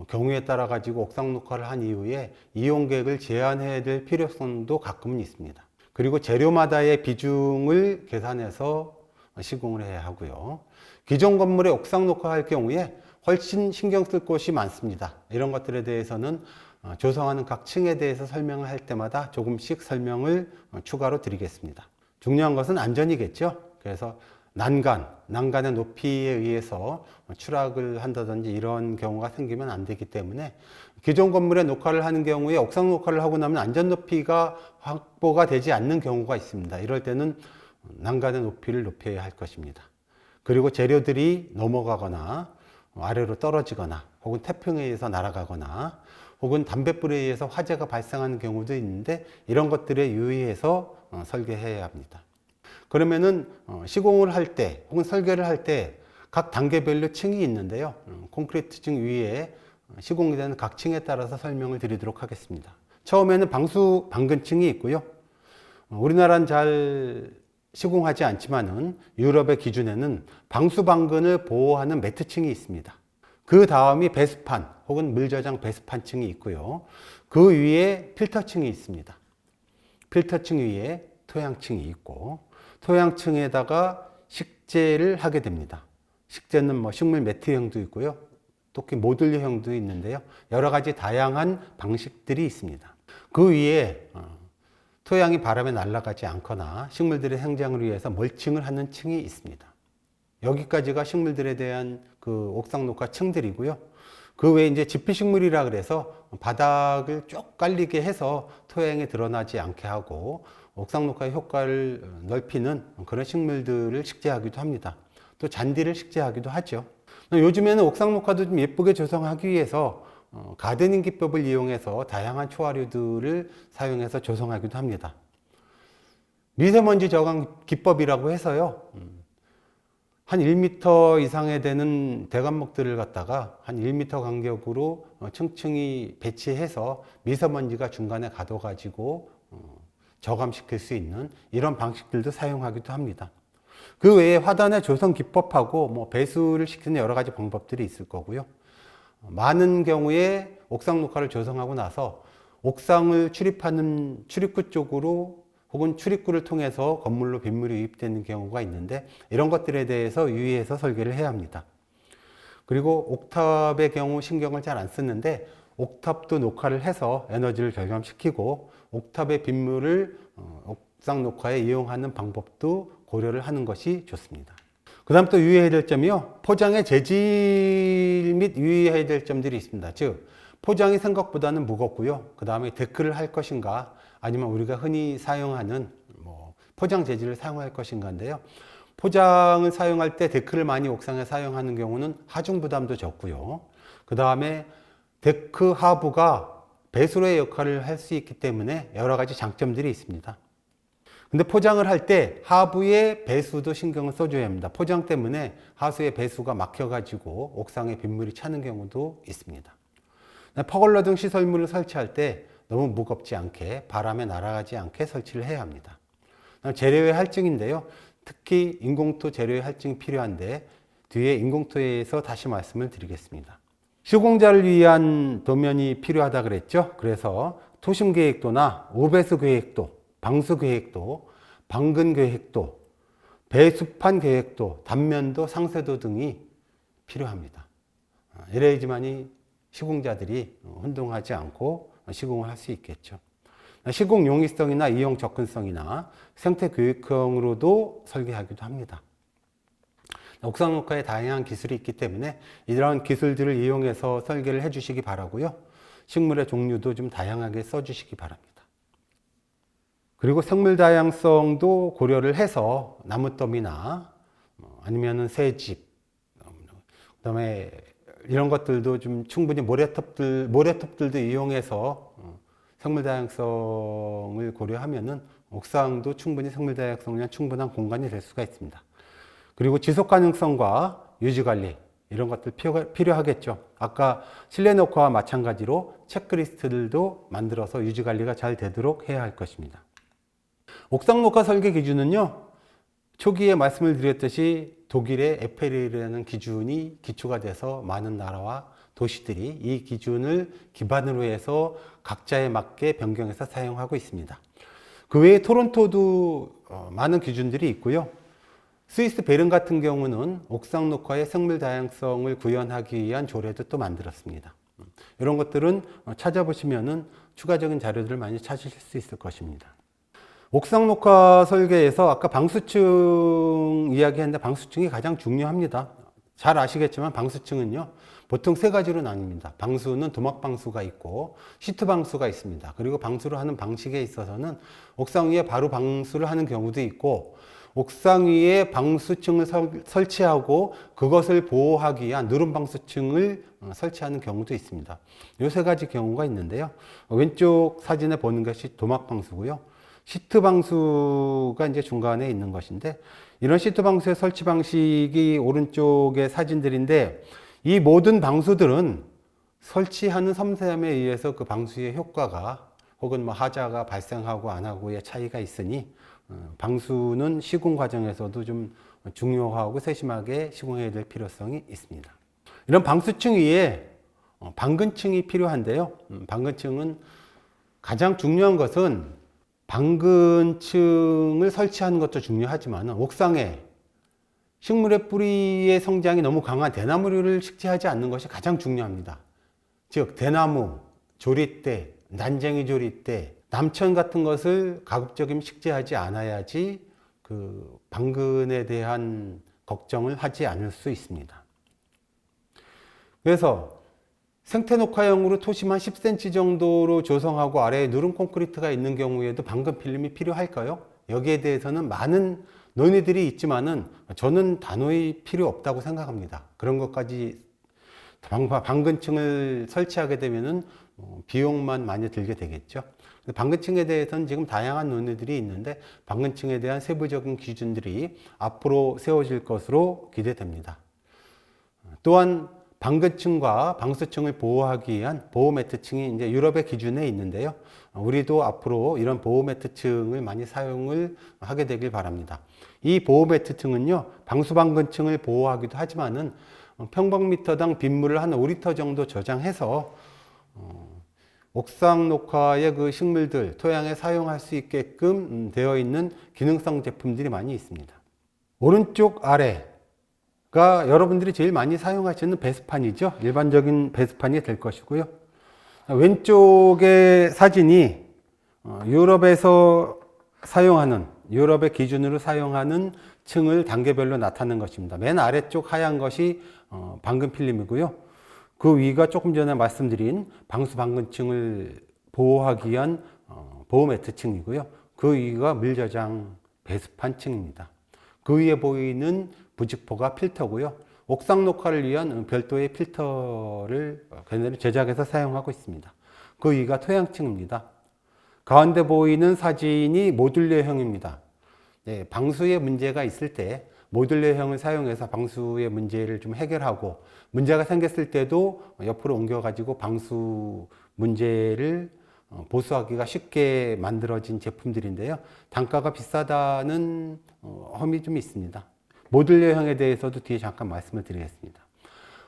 경우에 따라 가지고 옥상 녹화를 한 이후에 이용객을 제한해야 될 필요성도 가끔은 있습니다. 그리고 재료마다의 비중을 계산해서 시공을 해야 하고요. 기존 건물에 옥상 녹화할 경우에 훨씬 신경 쓸 곳이 많습니다. 이런 것들에 대해서는 조성하는 각 층에 대해서 설명을 할 때마다 조금씩 설명을 추가로 드리겠습니다. 중요한 것은 안전이겠죠. 그래서 난간의 높이에 의해서 추락을 한다든지 이런 경우가 생기면 안 되기 때문에 기존 건물에 녹화를 하는 경우에 옥상 녹화를 하고 나면 안전 높이가 확보가 되지 않는 경우가 있습니다. 이럴 때는 난간의 높이를 높여야 할 것입니다. 그리고 재료들이 넘어가거나 아래로 떨어지거나, 혹은 태풍에 의해서 날아가거나, 혹은 담뱃불에 의해서 화재가 발생하는 경우도 있는데, 이런 것들에 유의해서 설계해야 합니다. 그러면은 시공을 할 때, 혹은 설계를 할 때 각 단계별로 층이 있는데요. 콘크리트층 위에 시공되는 각 층에 따라서 설명을 드리도록 하겠습니다. 처음에는 방수 방근층이 있고요. 우리나라는 잘 시공하지 않지만은 유럽의 기준에는 방수 방근을 보호하는 매트층이 있습니다. 그 다음이 배수판 혹은 물저장 배수판층이 있고요. 그 위에 필터층이 있습니다. 필터층 위에 토양층이 있고, 토양층에다가 식재를 하게 됩니다. 식재는 뭐 식물 매트형도 있고요. 특히 모듈형도 있는데요. 여러 가지 다양한 방식들이 있습니다. 그 위에 토양이 바람에 날아가지 않거나 식물들의 생장을 위해서 멀칭을 하는 층이 있습니다. 여기까지가 식물들에 대한 그 옥상 녹화 층들이고요. 그 외에 이제 지피식물이라 그래서 바닥을 쭉 깔리게 해서 토양에 드러나지 않게 하고 옥상 녹화의 효과를 넓히는 그런 식물들을 식재하기도 합니다. 또 잔디를 식재하기도 하죠. 요즘에는 옥상 녹화도 좀 예쁘게 조성하기 위해서 가드닝 기법을 이용해서 다양한 초화류들을 사용해서 조성하기도 합니다. 미세먼지 저감 기법이라고 해서요. 한 1m 이상에 되는 대감목들을 갖다가 한 1m 간격으로 층층이 배치해서 미세먼지가 중간에 가둬가지고 저감시킬 수 있는 이런 방식들도 사용하기도 합니다. 그 외에 화단의 조성 기법하고 뭐 배수를 시키는 여러 가지 방법들이 있을 거고요. 많은 경우에 옥상 녹화를 조성하고 나서 옥상을 출입하는 출입구 쪽으로 혹은 출입구를 통해서 건물로 빗물이 유입되는 경우가 있는데 이런 것들에 대해서 유의해서 설계를 해야 합니다. 그리고 옥탑의 경우 신경을 잘 안 쓰는데 옥탑도 녹화를 해서 에너지를 절감시키고 옥탑의 빗물을 옥상 녹화에 이용하는 방법도 고려를 하는 것이 좋습니다. 그 다음 또 유의해야 될 점이요. 포장의 재질 및 유의해야 될 점들이 있습니다. 즉, 포장이 생각보다는 무겁고요. 그 다음에 데크를 할 것인가 아니면 우리가 흔히 사용하는 포장 재질을 사용할 것인가인데요. 포장을 사용할 때 데크를 많이 옥상에 사용하는 경우는 하중 부담도 적고요. 그 다음에 데크 하부가 배수로의 역할을 할 수 있기 때문에 여러 가지 장점들이 있습니다. 근데 포장을 할 때 하부의 배수도 신경을 써줘야 합니다. 포장 때문에 하수의 배수가 막혀가지고 옥상에 빗물이 차는 경우도 있습니다. 퍼글러 등 시설물을 설치할 때 너무 무겁지 않게 바람에 날아가지 않게 설치를 해야 합니다. 재료의 할증인데요. 특히 인공토 재료의 할증이 필요한데 뒤에 인공토에 대해서 다시 말씀을 드리겠습니다. 시공자를 위한 도면이 필요하다 그랬죠. 그래서 토심 계획도나 오배수 계획도, 방수 계획도, 방근 계획도, 배수판 계획도, 단면도, 상세도 등이 필요합니다. 이래야지만이 시공자들이 혼동하지 않고 시공을 할 수 있겠죠. 시공 용이성이나 이용 접근성이나 생태 교육형으로도 설계하기도 합니다. 옥상 녹화에 다양한 기술이 있기 때문에 이러한 기술들을 이용해서 설계를 해 주시기 바라고요. 식물의 종류도 좀 다양하게 써 주시기 바랍니다. 그리고 생물 다양성도 고려를 해서 나무더미나 아니면은 새집, 그다음에 이런 것들도 좀 충분히 모래톱들도 이용해서 생물 다양성을 고려하면은 옥상도 충분히 생물 다양성을 위한 충분한 공간이 될 수가 있습니다. 그리고 지속 가능성과 유지 관리 이런 것들 필요하겠죠. 아까 실내 녹화와 마찬가지로 체크리스트들도 만들어서 유지 관리가 잘 되도록 해야 할 것입니다. 옥상 녹화 설계 기준은요. 초기에 말씀을 드렸듯이 독일의 FL이라는 기준이 기초가 돼서 많은 나라와 도시들이 이 기준을 기반으로 해서 각자에 맞게 변경해서 사용하고 있습니다. 그 외에 토론토도 많은 기준들이 있고요. 스위스 베른 같은 경우는 옥상 녹화의 생물 다양성을 구현하기 위한 조례도 또 만들었습니다. 이런 것들은 찾아보시면은 추가적인 자료들을 많이 찾으실 수 있을 것입니다. 옥상 녹화 설계에서 아까 방수층 이야기했는데 방수층이 가장 중요합니다. 잘 아시겠지만 방수층은요 보통 세 가지로 나뉩니다. 방수는 도막 방수가 있고 시트 방수가 있습니다. 그리고 방수를 하는 방식에 있어서는 옥상 위에 바로 방수를 하는 경우도 있고 옥상 위에 방수층을 설치하고 그것을 보호하기 위한 누름 방수층을 설치하는 경우도 있습니다. 이 세 가지 경우가 있는데요. 왼쪽 사진에 보는 것이 도막 방수고요. 시트 방수가 이제 중간에 있는 것인데, 이런 시트 방수의 설치 방식이 오른쪽의 사진들인데, 이 모든 방수들은 설치하는 섬세함에 의해서 그 방수의 효과가 혹은 뭐 하자가 발생하고 안 하고의 차이가 있으니, 방수는 시공 과정에서도 좀 중요하고 세심하게 시공해야 될 필요성이 있습니다. 이런 방수층 위에 방근층이 필요한데요. 방근층은 가장 중요한 것은 방근층을 설치하는 것도 중요하지만 옥상에 식물의 뿌리의 성장이 너무 강한 대나무류를 식재하지 않는 것이 가장 중요합니다. 즉 대나무, 조리대, 난쟁이 조리대, 남천 같은 것을 가급적이면 식재하지 않아야지 그 방근에 대한 걱정을 하지 않을 수 있습니다. 그래서 생태 녹화형으로 토심 한 10cm 정도로 조성하고 아래에 누른 콘크리트가 있는 경우에도 방근 필름이 필요할까요? 여기에 대해서는 많은 논의들이 있지만은 저는 단호히 필요 없다고 생각합니다. 그런 것까지 방근층을 설치하게 되면은 비용만 많이 들게 되겠죠. 방근층에 대해서는 지금 다양한 논의들이 있는데 방근층에 대한 세부적인 기준들이 앞으로 세워질 것으로 기대됩니다. 또한 방근층과 방수층을 보호하기 위한 보호 매트층이 이제 유럽의 기준에 있는데요. 우리도 앞으로 이런 보호 매트층을 많이 사용을 하게 되길 바랍니다. 이 보호 매트층은요, 방수 방근층을 보호하기도 하지만은 평방미터당 빗물을 한 5리터 정도 저장해서 옥상 녹화의 그 식물들, 토양에 사용할 수 있게끔 되어 있는 기능성 제품들이 많이 있습니다. 오른쪽 아래가 여러분들이 제일 많이 사용하시는 배수판이죠. 일반적인 배수판이 될 것이고요. 왼쪽의 사진이 유럽에서 사용하는, 유럽의 기준으로 사용하는 층을 단계별로 나타낸 것입니다. 맨 아래쪽 하얀 것이 방근 필름이고요. 그 위가 조금 전에 말씀드린 방수 방근층을 보호하기 위한 보호 매트층이고요. 그 위가 물저장 배수판층입니다. 그 위에 보이는 부직포가 필터고요. 옥상 녹화를 위한 별도의 필터를 걔네를 제작해서 사용하고 있습니다. 그 위가 토양층입니다. 가운데 보이는 사진이 모듈러형입니다. 네, 방수에 문제가 있을 때 모듈러형을 사용해서 방수의 문제를 좀 해결하고, 문제가 생겼을 때도 옆으로 옮겨가지고 방수 문제를 보수하기가 쉽게 만들어진 제품들인데요. 단가가 비싸다는 험이 좀 있습니다. 모듈러형에 대해서도 뒤에 잠깐 말씀을 드리겠습니다.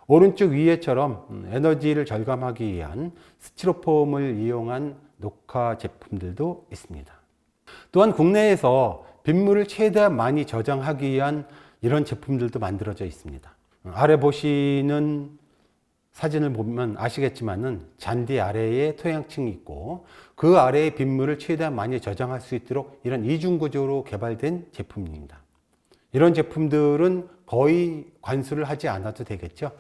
오른쪽 위에처럼 에너지를 절감하기 위한 스티로폼을 이용한 녹화 제품들도 있습니다. 또한 국내에서 빗물을 최대한 많이 저장하기 위한 이런 제품들도 만들어져 있습니다. 아래 보시는 사진을 보면 아시겠지만은 잔디 아래에 토양층이 있고 그 아래에 빗물을 최대한 많이 저장할 수 있도록 이런 이중 구조로 개발된 제품입니다. 이런 제품들은 거의 관수를 하지 않아도 되겠죠.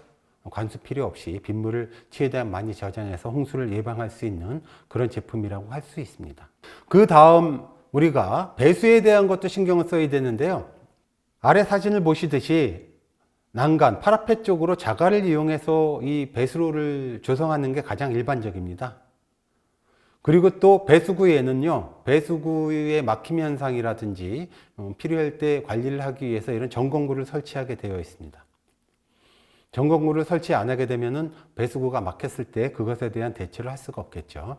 관수 필요 없이 빗물을 최대한 많이 저장해서 홍수를 예방할 수 있는 그런 제품이라고 할 수 있습니다. 그 다음 우리가 배수에 대한 것도 신경을 써야 되는데요. 아래 사진을 보시듯이 난간, 파라펫 쪽으로 자갈을 이용해서 이 배수로를 조성하는 게 가장 일반적입니다. 그리고 또 배수구에는요, 배수구의 막힘 현상이라든지 필요할 때 관리를 하기 위해서 이런 점검구를 설치하게 되어 있습니다. 점검구를 설치 안 하게 되면은 배수구가 막혔을 때 그것에 대한 대처를 할 수가 없겠죠.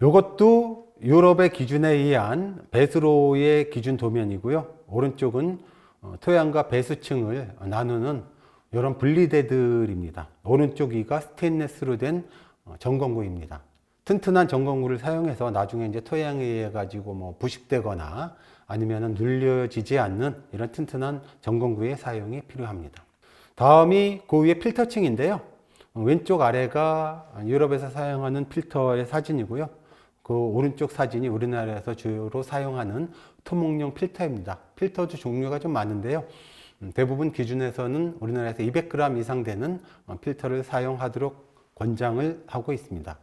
이것도 유럽의 기준에 의한 배수로의 기준 도면이고요. 오른쪽은 토양과 배수층을 나누는 이런 분리대들입니다. 오른쪽 위가 스테인레스로 된 점검구입니다. 튼튼한 점검구를 사용해서 나중에 이제 토양에 의해 가지고 뭐 부식되거나 아니면은 눌려지지 않는 이런 튼튼한 점검구의 사용이 필요합니다. 다음이 그 위에 필터층인데요. 왼쪽 아래가 유럽에서 사용하는 필터의 사진이고요. 그 오른쪽 사진이 우리나라에서 주로 사용하는 토목용 필터입니다. 필터도 종류가 좀 많은데요. 대부분 기준에서는 우리나라에서 200g 이상 되는 필터를 사용하도록 권장을 하고 있습니다.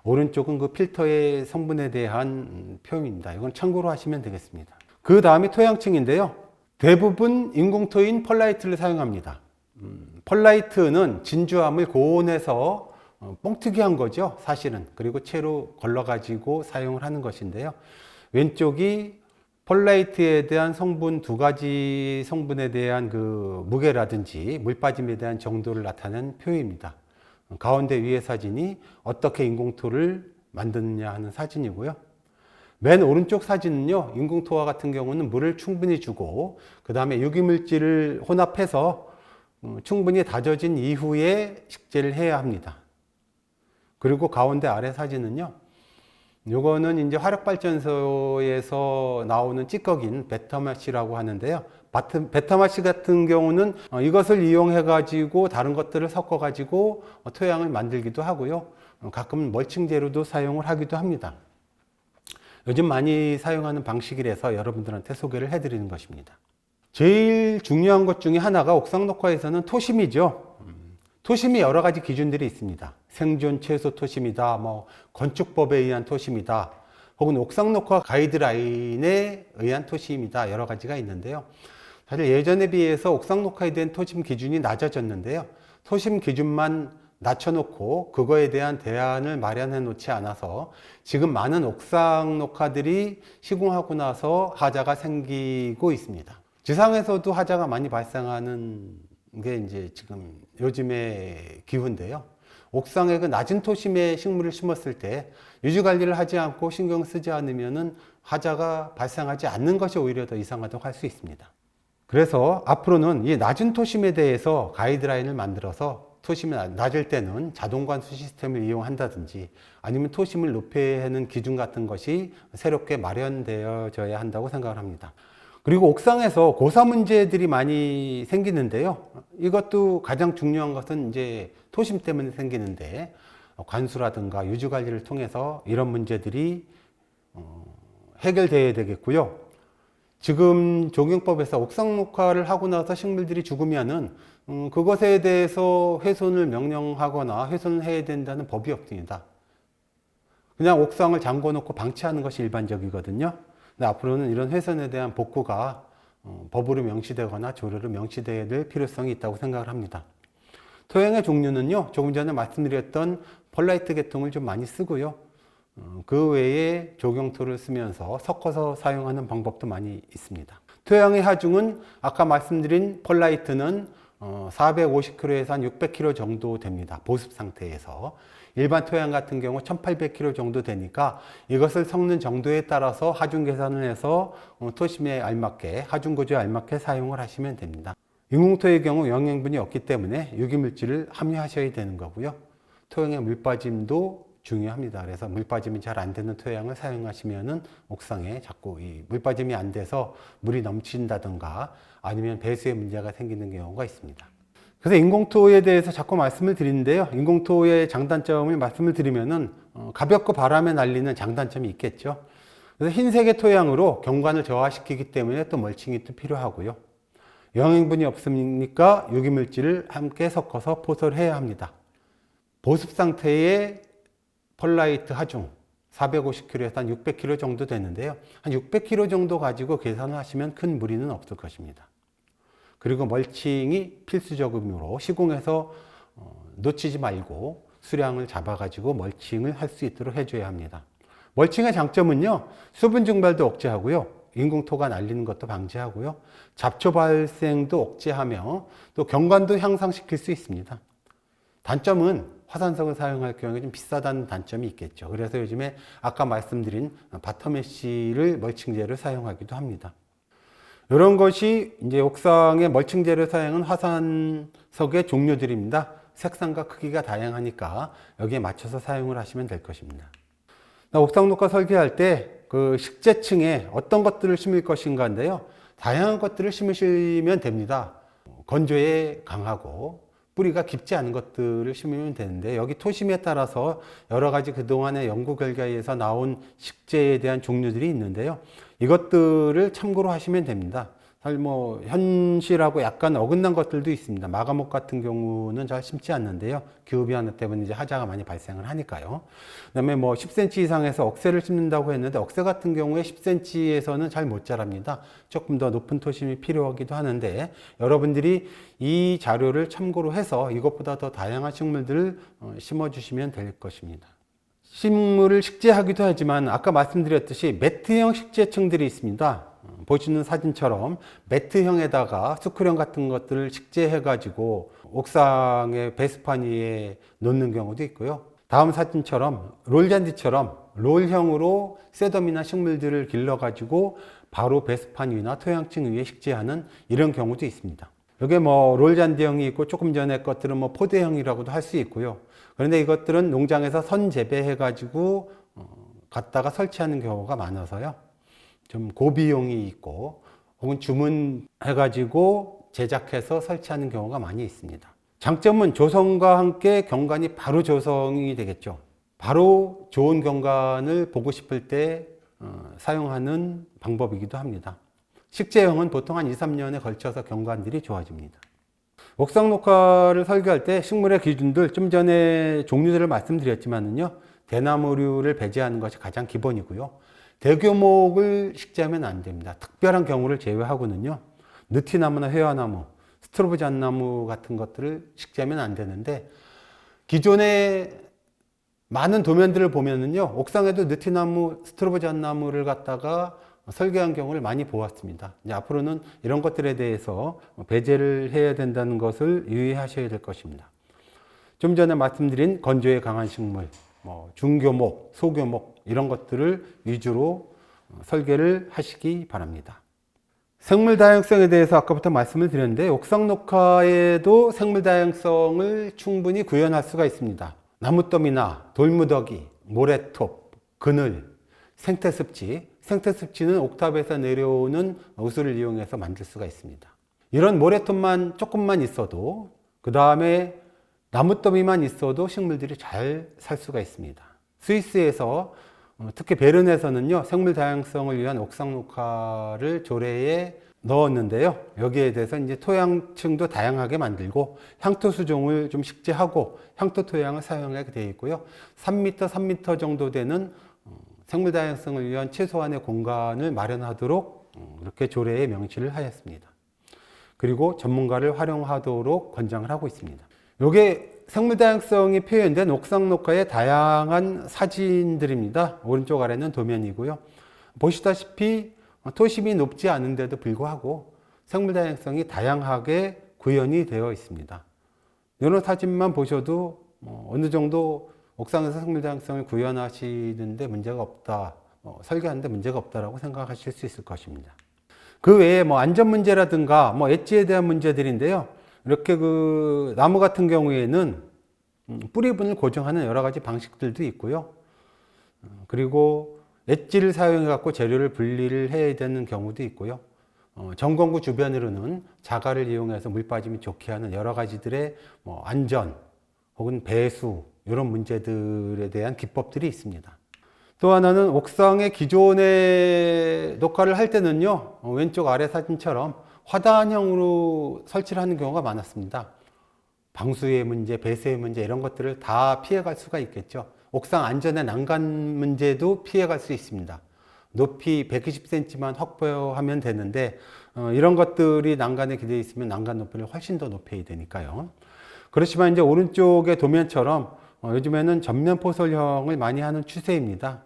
오른쪽은 그 필터의 성분에 대한 표입니다. 이건 참고로 하시면 되겠습니다. 그 다음이 토양층인데요. 대부분 인공토인 펄라이트를 사용합니다. 펄라이트는 진주암을 고온에서 뻥튀기 한 거죠, 사실은. 그리고 채로 걸러가지고 사용을 하는 것인데요. 왼쪽이 펄라이트에 대한 성분 두 가지 성분에 대한 그 무게라든지 물 빠짐에 대한 정도를 나타낸 표입니다. 가운데 위의 사진이 어떻게 인공토를 만드느냐 하는 사진이고요. 맨 오른쪽 사진은요, 인공토와 같은 경우는 물을 충분히 주고 그 다음에 유기물질을 혼합해서 충분히 다져진 이후에 식재를 해야 합니다. 그리고 가운데 아래 사진은요, 요거는 이제 화력발전소에서 나오는 찌꺼기인 베타마시라고 하는데요. 베타마시 같은 경우는 이것을 이용해 가지고 다른 것들을 섞어 가지고 토양을 만들기도 하고요. 가끔은 멀칭 재료도 사용을 하기도 합니다. 요즘 많이 사용하는 방식이라서 여러분들한테 소개를 해 드리는 것입니다. 제일 중요한 것 중에 하나가 옥상 녹화에서는 토심이죠. 토심이 여러 가지 기준들이 있습니다. 생존 최소 토심이다, 건축법에 의한 토심이다, 혹은 옥상 녹화 가이드라인에 의한 토심이다, 여러 가지가 있는데요. 사실 예전에 비해서 옥상 녹화에 대한 토심 기준이 낮아졌는데요. 토심 기준만 낮춰놓고 그거에 대한 대안을 마련해 놓지 않아서 지금 많은 옥상 녹화들이 시공하고 나서 하자가 생기고 있습니다. 지상에서도 하자가 많이 발생하는 게 이제 지금 요즘의 기후인데요. 옥상에 그 낮은 토심의 식물을 심었을 때 유지 관리를 하지 않고 신경 쓰지 않으면은 하자가 발생하지 않는 것이 오히려 더 이상하다고 할 수 있습니다. 그래서 앞으로는 이 낮은 토심에 대해서 가이드라인을 만들어서 토심이 낮을 때는 자동 관수 시스템을 이용한다든지 아니면 토심을 높여야 하는 기준 같은 것이 새롭게 마련되어져야 한다고 생각을 합니다. 그리고 옥상에서 고사 문제들이 많이 생기는데요. 이것도 가장 중요한 것은 이제 토심 때문에 생기는데 관수라든가 유지 관리를 통해서 이런 문제들이 해결돼야 되겠고요. 지금 조경법에서 옥상 녹화를 하고 나서 식물들이 죽으면은 그것에 대해서 훼손을 명령하거나 훼손을 해야 된다는 법이 없습니다. 그냥 옥상을 잠궈 놓고 방치하는 것이 일반적이거든요. 근데 앞으로는 이런 훼손에 대한 복구가 법으로 명시되거나 조례로 명시되어야 될 필요성이 있다고 생각을 합니다. 토양의 종류는요, 조금 전에 말씀드렸던 펄라이트 계통을 좀 많이 쓰고요. 그 외에 조경토를 쓰면서 섞어서 사용하는 방법도 많이 있습니다. 토양의 하중은 아까 말씀드린 펄라이트는 450kg에서 한 600kg 정도 됩니다. 보습 상태에서. 일반 토양 같은 경우 1800kg 정도 되니까 이것을 섞는 정도에 따라서 하중 계산을 해서 토심에 알맞게, 하중 구조에 알맞게 사용을 하시면 됩니다. 인공토의 경우 영양분이 없기 때문에 유기물질을 함유하셔야 되는 거고요. 토양의 물빠짐도 중요합니다. 그래서 물빠짐이 잘 안 되는 토양을 사용하시면은 옥상에 자꾸 이 물빠짐이 안 돼서 물이 넘친다든가 아니면 배수의 문제가 생기는 경우가 있습니다. 그래서 인공토에 대해서 자꾸 말씀을 드리는데요. 인공토의 장단점을 말씀을 드리면은 가볍고 바람에 날리는 장단점이 있겠죠. 그래서 흰색의 토양으로 경관을 저하시키기 때문에 또 멀칭이 또 필요하고요. 영양분이 없으니까 유기물질을 함께 섞어서 포설을 해야 합니다. 보습 상태의 펄라이트 하중 450kg에서 한 600kg 정도 되는데요. 한 600kg 정도 가지고 계산을 하시면 큰 무리는 없을 것입니다. 그리고 멀칭이 필수적으로 시공에서 놓치지 말고 수량을 잡아가지고 멀칭을 할 수 있도록 해줘야 합니다. 멀칭의 장점은요, 수분 증발도 억제하고요, 인공토가 날리는 것도 방지하고요, 잡초 발생도 억제하며 또 경관도 향상시킬 수 있습니다. 단점은 화산석을 사용할 경우에 좀 비싸다는 단점이 있겠죠. 그래서 요즘에 아까 말씀드린 바터메쉬를 멀칭제를 사용하기도 합니다. 이런 것이 이제 옥상의 멀칭제를 사용한 화산석의 종류들입니다. 색상과 크기가 다양하니까 여기에 맞춰서 사용을 하시면 될 것입니다. 옥상 녹화 설계할 때 그 식재층에 어떤 것들을 심을 것인가인데요. 다양한 것들을 심으시면 됩니다. 건조에 강하고 뿌리가 깊지 않은 것들을 심으면 되는데 여기 토심에 따라서 여러 가지 그동안의 연구 결과에서 나온 식재에 대한 종류들이 있는데요. 이것들을 참고로 하시면 됩니다. 사실 현실하고 약간 어긋난 것들도 있습니다. 마가목 같은 경우는 잘 심지 않는데요. 기후비 변화 때문에 이제 하자가 많이 발생을 하니까요. 그 다음에 10cm 이상에서 억새를 심는다고 했는데 억새 같은 경우에 10cm에서는 잘 못 자랍니다. 조금 더 높은 토심이 필요하기도 하는데 여러분들이 이 자료를 참고로 해서 이것보다 더 다양한 식물들을 심어주시면 될 것입니다. 식물을 식재하기도 하지만 아까 말씀드렸듯이 매트형 식재층들이 있습니다. 보시는 사진처럼 매트형에다가 스크류 같은 것들을 식재해 가지고 옥상의 배수판 위에 놓는 경우도 있고요. 다음 사진처럼 롤잔디처럼 롤형으로 셋덤이나 식물들을 길러 가지고 바로 배수판 위나 토양층 위에 식재하는 이런 경우도 있습니다. 여기 뭐 롤잔디형이 있고 조금 전에 것들은 뭐 포대형이라고도 할 수 있고요. 그런데 이것들은 농장에서 선 재배해 가지고 갖다가 설치하는 경우가 많아서요. 좀 고비용이 있고 혹은 주문해 가지고 제작해서 설치하는 경우가 많이 있습니다. 장점은 조성과 함께 경관이 바로 조성이 되겠죠. 바로 좋은 경관을 보고 싶을 때 사용하는 방법이기도 합니다. 식재형은 보통 한 2, 3년에 걸쳐서 경관들이 좋아집니다. 옥상 녹화를 설계할 때 식물의 기준들 좀 전에 종류들을 말씀드렸지만은요, 대나무류를 배제하는 것이 가장 기본이고요. 대교목을 식재하면 안 됩니다. 특별한 경우를 제외하고는요, 느티나무나 회화나무, 스트로보잣나무 같은 것들을 식재하면 안 되는데, 기존의 많은 도면들을 보면은요, 옥상에도 느티나무, 스트로보잣나무를 갖다가 설계한 경우를 많이 보았습니다. 이제 앞으로는 이런 것들에 대해서 배제를 해야 된다는 것을 유의하셔야 될 것입니다. 좀 전에 말씀드린 건조에 강한 식물, 중교목, 소교목 이런 것들을 위주로 설계를 하시기 바랍니다. 생물 다양성에 대해서 아까부터 말씀을 드렸는데 옥상 녹화에도 생물 다양성을 충분히 구현할 수가 있습니다. 나무더미나 돌무더기, 모래톱, 그늘, 생태습지, 생태습지는 옥탑에서 내려오는 우수를 이용해서 만들 수가 있습니다. 이런 모래톱만 조금만 있어도 그 다음에 나무더미만 있어도 식물들이 잘 살 수가 있습니다. 스위스에서 특히 베른에서는요, 생물 다양성을 위한 옥상 녹화를 조례에 넣었는데요. 여기에 대해서 이제 토양층도 다양하게 만들고 향토 수종을 좀 식재하고 향토 토양을 사용하게 되어 있고요. 3m, 3m 정도 되는 생물 다양성을 위한 최소한의 공간을 마련하도록 이렇게 조례에 명시를 하였습니다. 그리고 전문가를 활용하도록 권장을 하고 있습니다. 이게 생물 다양성이 표현된 옥상 녹화의 다양한 사진들입니다. 오른쪽 아래는 도면이고요. 보시다시피 토심이 높지 않은데도 불구하고 생물 다양성이 다양하게 구현이 되어 있습니다. 이런 사진만 보셔도 어느 정도 옥상에서 생물 다양성을 구현하시는데 문제가 없다, 설계하는데 문제가 없다라고 생각하실 수 있을 것입니다. 그 외에 안전 문제라든가 엣지에 대한 문제들인데요. 이렇게 그 나무 같은 경우에는 뿌리분을 고정하는 여러 가지 방식들도 있고요. 그리고 엣지를 사용해 갖고 재료를 분리를 해야 되는 경우도 있고요. 정건구 주변으로는 자갈을 이용해서 물 빠짐이 좋게 하는 여러 가지들의 안전 혹은 배수 이런 문제들에 대한 기법들이 있습니다. 또 하나는 옥상의 기존의 녹화를 할 때는요, 왼쪽 아래 사진처럼 화단형으로 설치를 하는 경우가 많았습니다. 방수의 문제, 배수의 문제 이런 것들을 다 피해갈 수가 있겠죠. 옥상 안전의 난간 문제도 피해갈 수 있습니다. 높이 120cm만 확보하면 되는데 이런 것들이 난간에 기대어 있으면 난간 높이를 훨씬 더 높여야 되니까요. 그렇지만 이제 오른쪽의 도면처럼 요즘에는 전면 포설형을 많이 하는 추세입니다.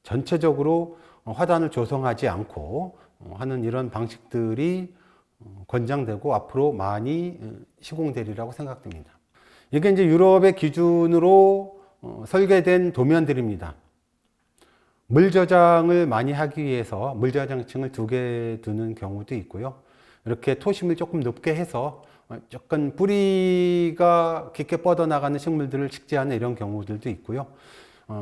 전체적으로 화단을 조성하지 않고 하는 이런 방식들이 권장되고 앞으로 많이 시공되리라고 생각됩니다. 이게 이제 유럽의 기준으로 설계된 도면들입니다. 물 저장을 많이 하기 위해서 물 저장층을 2개 두는 경우도 있고요. 이렇게 토심을 조금 높게 해서 조금 뿌리가 깊게 뻗어나가는 식물들을 식재하는 이런 경우들도 있고요.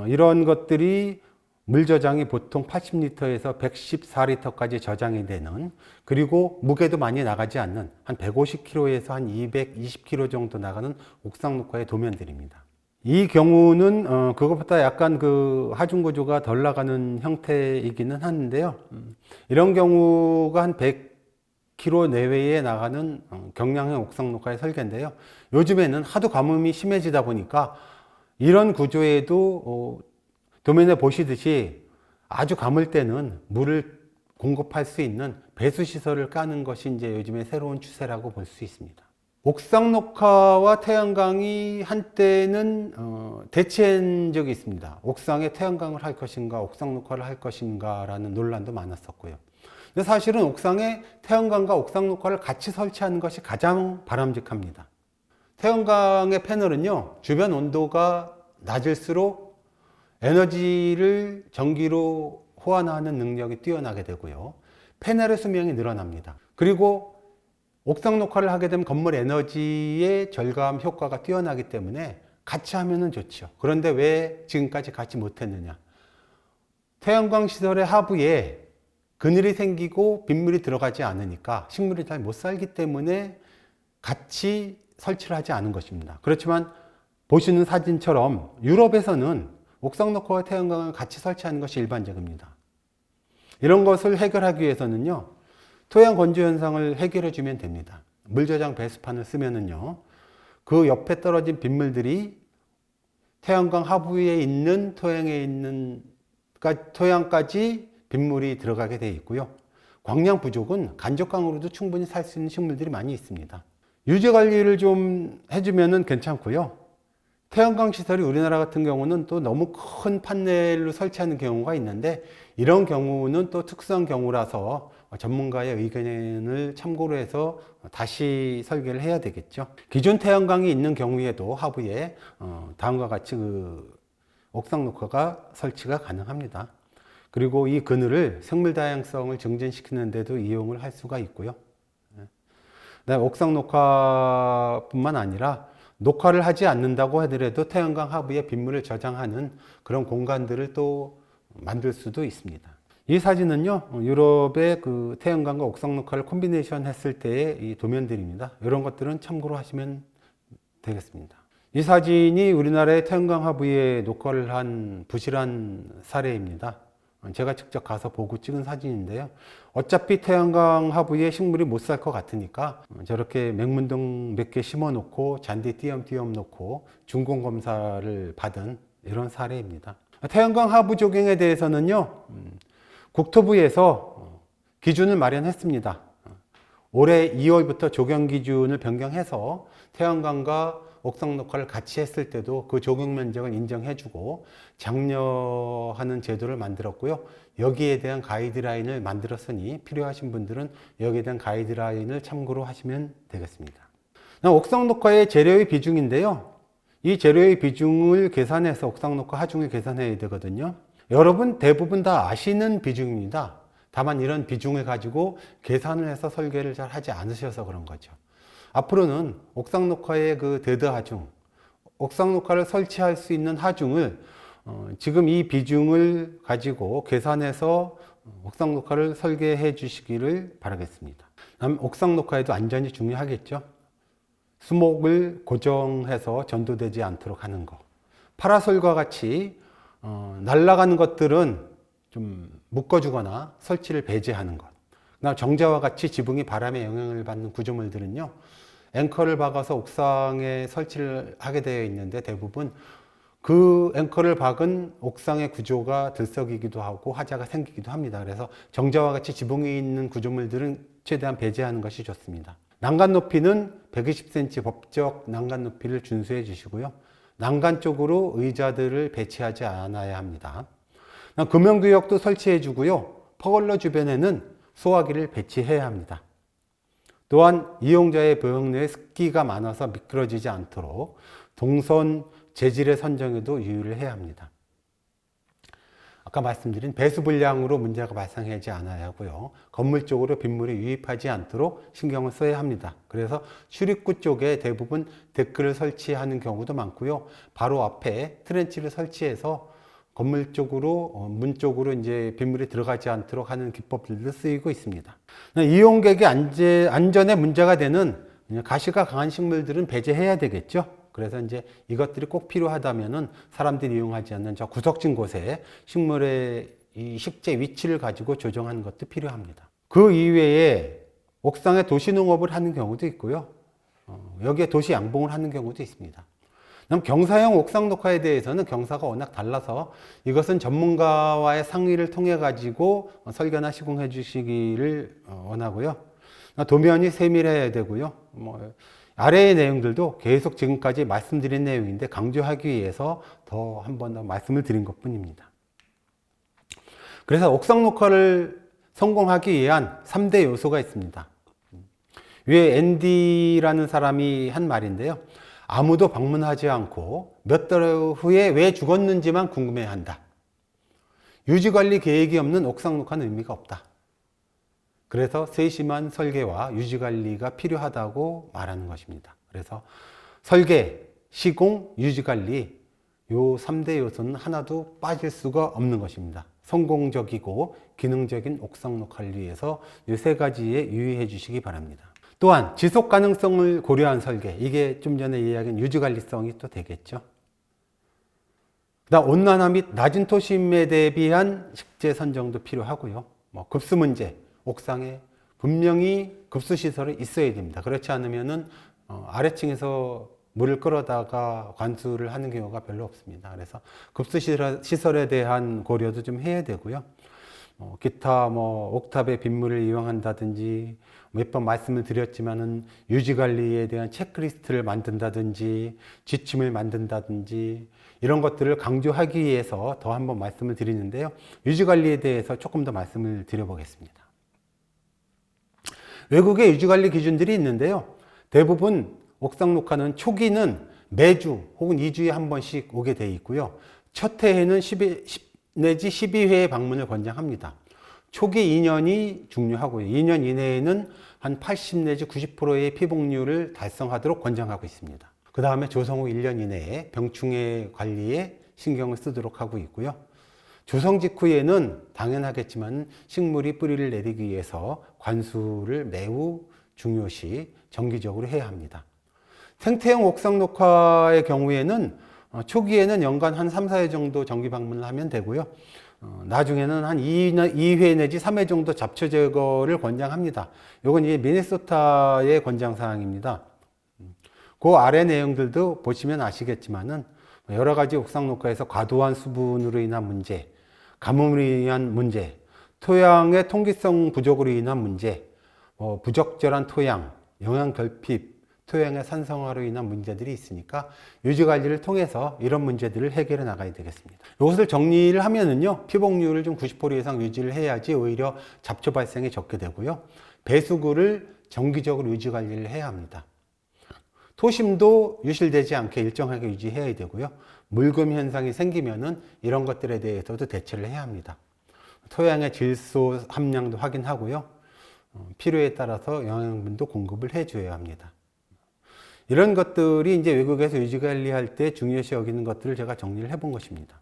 이런 것들이 물 저장이 보통 80리터에서 114리터까지 저장이 되는, 그리고 무게도 많이 나가지 않는 한 150kg에서 한 220kg 정도 나가는 옥상 녹화의 도면들입니다. 이 경우는 그것보다 약간 그 하중 구조가 덜 나가는 형태이기는 하는데요. 이런 경우가 한 100kg 내외에 나가는 경량형 옥상 녹화의 설계인데요. 요즘에는 하도 가뭄이 심해지다 보니까 이런 구조에도 도면에 보시듯이 아주 가물 때는 물을 공급할 수 있는 배수시설을 까는 것이 이제 요즘의 새로운 추세라고 볼 수 있습니다. 옥상 녹화와 태양광이 한때는 대치한 적이 있습니다. 옥상에 태양광을 할 것인가, 옥상 녹화를 할 것인가 라는 논란도 많았었고요. 근데 사실은 옥상에 태양광과 옥상 녹화를 같이 설치하는 것이 가장 바람직합니다. 태양광의 패널은요, 주변 온도가 낮을수록 에너지를 전기로 호환하는 능력이 뛰어나게 되고요. 패널의 수명이 늘어납니다. 그리고 옥상 녹화를 하게 되면 건물 에너지의 절감 효과가 뛰어나기 때문에 같이 하면은 좋죠. 그런데 왜 지금까지 같이 못했느냐? 태양광 시설의 하부에 그늘이 생기고 빗물이 들어가지 않으니까 식물이 잘 못 살기 때문에 같이 설치를 하지 않은 것입니다. 그렇지만 보시는 사진처럼 유럽에서는 옥상 녹화와 태양광을 같이 설치하는 것이 일반적입니다. 이런 것을 해결하기 위해서는요, 토양 건조 현상을 해결해 주면 됩니다. 물저장 배수판을 쓰면은요, 그 옆에 떨어진 빗물들이 태양광 하부에 있는 토양까지 빗물이 들어가게 되어 있고요. 광량 부족은 간접광으로도 충분히 살 수 있는 식물들이 많이 있습니다. 유지 관리를 좀 해주면은 괜찮고요. 태양광 시설이 우리나라 같은 경우는 또 너무 큰 판넬로 설치하는 경우가 있는데, 이런 경우는 또 특수한 경우라서 전문가의 의견을 참고로 해서 다시 설계를 해야 되겠죠. 기존 태양광이 있는 경우에도 하부에 다음과 같이 옥상 녹화가 설치가 가능합니다. 그리고 이 그늘을 생물 다양성을 증진시키는 데도 이용을 할 수가 있고요. 옥상 녹화뿐만 아니라 녹화를 하지 않는다고 하더라도 태양광 하부에 빗물을 저장하는 그런 공간들을 또 만들 수도 있습니다. 이 사진은요, 유럽의 그 태양광과 옥상 녹화를 콤비네이션 했을 때의 이 도면들입니다. 이런 것들은 참고로 하시면 되겠습니다. 이 사진이 우리나라의 태양광 하부에 녹화를 한 부실한 사례입니다. 제가 직접 가서 보고 찍은 사진인데요. 어차피 태양광 하부에 식물이 못 살 것 같으니까 저렇게 맹문동 몇 개 심어 놓고 잔디 띄엄띄엄 놓고 준공 검사를 받은 이런 사례입니다. 태양광 하부 조경에 대해서는요, 국토부에서 기준을 마련했습니다. 올해 2월부터 조경 기준을 변경해서 태양광과 옥상 녹화를 같이 했을 때도 그 조경 면적을 인정해주고 장려하는 제도를 만들었고요. 여기에 대한 가이드라인을 만들었으니 필요하신 분들은 여기에 대한 가이드라인을 참고로 하시면 되겠습니다. 옥상 녹화의 재료의 비중인데요. 이 재료의 비중을 계산해서 옥상 녹화 하중을 계산해야 되거든요. 여러분 대부분 다 아시는 비중입니다. 다만 이런 비중을 가지고 계산을 해서 설계를 잘 하지 않으셔서 그런 거죠. 앞으로는 옥상 녹화의 그 대드 하중, 옥상 녹화를 설치할 수 있는 하중을 지금 이 비중을 가지고 계산해서 옥상 녹화를 설계해 주시기를 바라겠습니다. 다음 옥상 녹화에도 안전이 중요하겠죠. 수목을 고정해서 전도되지 않도록 하는 거. 파라솔과 같이 날아가는 것들은 좀 묶어주거나 설치를 배제하는 것. 정자와 같이 지붕이 바람의 영향을 받는 구조물들은요, 앵커를 박아서 옥상에 설치를 하게 되어 있는데 대부분 그 앵커를 박은 옥상의 구조가 들썩이기도 하고 화자가 생기기도 합니다. 그래서 정자와 같이 지붕이 있는 구조물들은 최대한 배제하는 것이 좋습니다. 난간 높이는 120cm 법적 난간 높이를 준수해 주시고요. 난간 쪽으로 의자들을 배치하지 않아야 합니다. 금연구역도 설치해 주고요. 퍼걸러 주변에는 소화기를 배치해야 합니다. 또한 이용자의 보행 내에 습기가 많아서 미끄러지지 않도록 동선 재질의 선정에도 유의를 해야 합니다. 아까 말씀드린 배수 불량으로 문제가 발생하지 않아야 하고요. 건물 쪽으로 빗물이 유입하지 않도록 신경을 써야 합니다. 그래서 출입구 쪽에 대부분 데크를 설치하는 경우도 많고요. 바로 앞에 트렌치를 설치해서 건물 쪽으로, 문 쪽으로 이제 빗물이 들어가지 않도록 하는 기법들도 쓰이고 있습니다. 이용객의 안전에 문제가 되는 가시가 강한 식물들은 배제해야 되겠죠. 그래서 이제 이것들이 꼭 필요하다면은 사람들이 이용하지 않는 저 구석진 곳에 식물의 이 식재 위치를 가지고 조정하는 것도 필요합니다. 그 이외에 옥상에 도시농업을 하는 경우도 있고요. 여기에 도시 양봉을 하는 경우도 있습니다. 그럼 경사형 옥상 녹화에 대해서는 경사가 워낙 달라서 이것은 전문가와의 상의를 통해 가지고 설계나 시공해 주시기를 원하고요. 도면이 세밀해야 되고요. 아래의 내용들도 계속 지금까지 말씀드린 내용인데 강조하기 위해서 더 한 번 더 말씀을 드린 것 뿐입니다. 그래서 옥상 녹화를 성공하기 위한 3대 요소가 있습니다. 위에 앤디라는 사람이 한 말인데요. 아무도 방문하지 않고 몇 달 후에 왜 죽었는지만 궁금해한다. 유지관리 계획이 없는 옥상 녹화는 의미가 없다. 그래서 세심한 설계와 유지관리가 필요하다고 말하는 것입니다. 그래서 설계, 시공, 유지관리 요 3대 요소는 하나도 빠질 수가 없는 것입니다. 성공적이고 기능적인 옥상 녹화를 위해서 이 세 가지에 유의해 주시기 바랍니다. 또한 지속 가능성을 고려한 설계, 이게 좀 전에 이야기한 유지관리성이 또 되겠죠. 그다음 온난화 및 낮은 토심에 대비한 식재 선정도 필요하고요. 급수 문제, 옥상에 분명히 급수 시설이 있어야 됩니다. 그렇지 않으면은 아래층에서 물을 끌어다가 관수를 하는 경우가 별로 없습니다. 그래서 급수 시설에 대한 고려도 좀 해야 되고요. 기타 옥탑에 빗물을 이용한다든지 몇 번 말씀을 드렸지만은 유지관리에 대한 체크리스트를 만든다든지 지침을 만든다든지 이런 것들을 강조하기 위해서 더 한번 말씀을 드리는데요. 유지관리에 대해서 조금 더 말씀을 드려보겠습니다. 외국의 유지관리 기준들이 있는데요. 대부분 옥상 녹화는 초기는 매주 혹은 2주에 한 번씩 오게 돼 있고요. 첫 해에는 10 내지 12회의 방문을 권장합니다. 초기 2년이 중요하고요. 2년 이내에는 한 80 내지 90%의 피복률을 달성하도록 권장하고 있습니다. 그 다음에 조성 후 1년 이내에 병충해 관리에 신경을 쓰도록 하고 있고요. 조성 직후에는 당연하겠지만 식물이 뿌리를 내리기 위해서 관수를 매우 중요시 정기적으로 해야 합니다. 생태형 옥상 녹화의 경우에는 초기에는 연간 한 3, 4회 정도 정기 방문을 하면 되고요. 나중에는 한 2회 내지 3회 정도 잡초 제거를 권장합니다. 이건 이제 미네소타의 권장사항입니다. 그 아래 내용들도 보시면 아시겠지만은 여러 가지 옥상 녹화에서 과도한 수분으로 인한 문제, 가뭄으로 인한 문제, 토양의 통기성 부족으로 인한 문제, 부적절한 토양, 영양 결핍, 토양의 산성화로 인한 문제들이 있으니까 유지관리를 통해서 이런 문제들을 해결해 나가야 되겠습니다. 이것을 정리를 하면은요, 피복률을 좀 90% 이상 유지를 해야지 오히려 잡초 발생이 적게 되고요. 배수구를 정기적으로 유지관리를 해야 합니다. 토심도 유실되지 않게 일정하게 유지해야 되고요. 물금 현상이 생기면은 이런 것들에 대해서도 대처를 해야 합니다. 토양의 질소 함량도 확인하고요. 필요에 따라서 영양분도 공급을 해줘야 합니다. 이런 것들이 이제 외국에서 유지관리할 때 중요시 여기는 것들을 제가 정리를 해본 것입니다.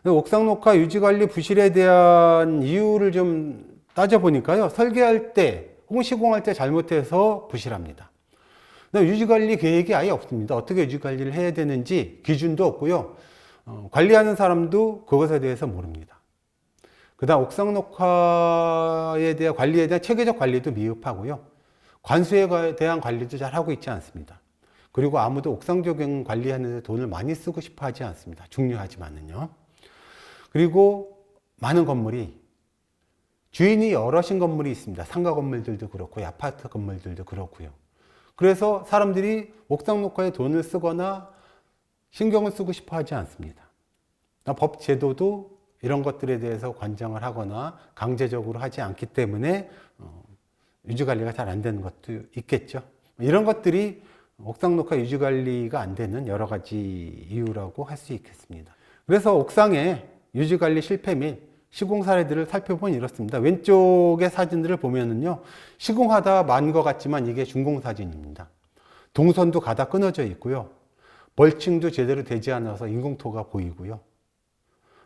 옥상 녹화 유지관리 부실에 대한 이유를 좀 따져보니까요. 설계할 때 혹은 시공할 때 잘못해서 부실합니다. 유지관리 계획이 아예 없습니다. 어떻게 유지관리를 해야 되는지 기준도 없고요. 관리하는 사람도 그것에 대해서 모릅니다. 그 다음 옥상 녹화에 대한 관리에 대한 체계적 관리도 미흡하고요. 관수에 대한 관리도 잘 하고 있지 않습니다. 그리고 아무도 옥상 조경 관리하는 데 돈을 많이 쓰고 싶어 하지 않습니다. 중요하지만은요. 그리고 많은 건물이 주인이 여럿인 건물이 있습니다. 상가 건물들도 그렇고 아파트 건물들도 그렇고요. 그래서 사람들이 옥상 녹화에 돈을 쓰거나 신경을 쓰고 싶어 하지 않습니다. 법 제도도 이런 것들에 대해서 관장을 하거나 강제적으로 하지 않기 때문에 유지관리가 잘 안 되는 것도 있겠죠. 이런 것들이 옥상 녹화 유지관리가 안 되는 여러 가지 이유라고 할 수 있겠습니다. 그래서 옥상의 유지관리 실패 및 시공 사례들을 살펴보면 이렇습니다. 왼쪽의 사진들을 보면은요, 시공하다 만 것 같지만 이게 준공 사진입니다. 동선도 가다 끊어져 있고요. 멀칭도 제대로 되지 않아서 인공토가 보이고요.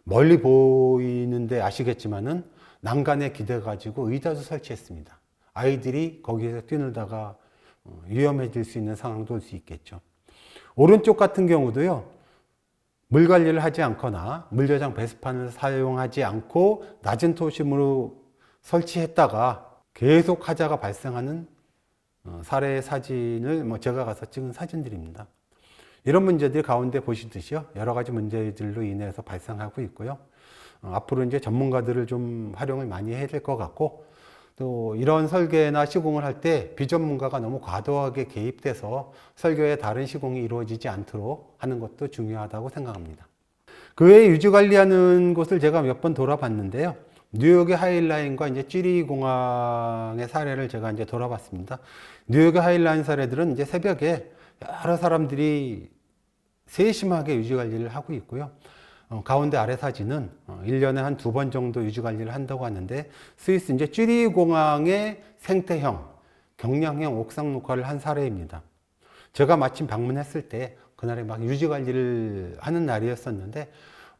멀리 보이는데 아시겠지만은 난간에 기대가지고 의자도 설치했습니다. 아이들이 거기에서 뛰놀다가 위험해질 수 있는 상황도 올 수 있겠죠. 오른쪽 같은 경우도요, 물 관리를 하지 않거나 물저장 배수판을 사용하지 않고 낮은 토심으로 설치했다가 계속 하자가 발생하는 사례의 사진을 제가 가서 찍은 사진들입니다. 이런 문제들 가운데 보시듯이요, 여러 가지 문제들로 인해서 발생하고 있고요. 앞으로 이제 전문가들을 좀 활용을 많이 해야 될 것 같고, 또 이런 설계나 시공을 할 때 비전문가가 너무 과도하게 개입돼서 설계의 다른 시공이 이루어지지 않도록 하는 것도 중요하다고 생각합니다. 그 외에 유지관리하는 곳을 제가 몇 번 돌아봤는데요. 뉴욕의 하일라인과 이제 쥐리 공항의 사례를 제가 이제 돌아봤습니다. 뉴욕의 하일라인 사례들은 이제 새벽에 여러 사람들이 세심하게 유지관리를 하고 있고요. 가운데 아래 사진은 1년에 한 2번 정도 유지관리를 한다고 하는데, 스위스 이제 쥐리 공항의 생태형, 경량형 옥상 녹화를 한 사례입니다. 제가 마침 방문했을 때 그날에 막 유지관리를 하는 날이었었는데,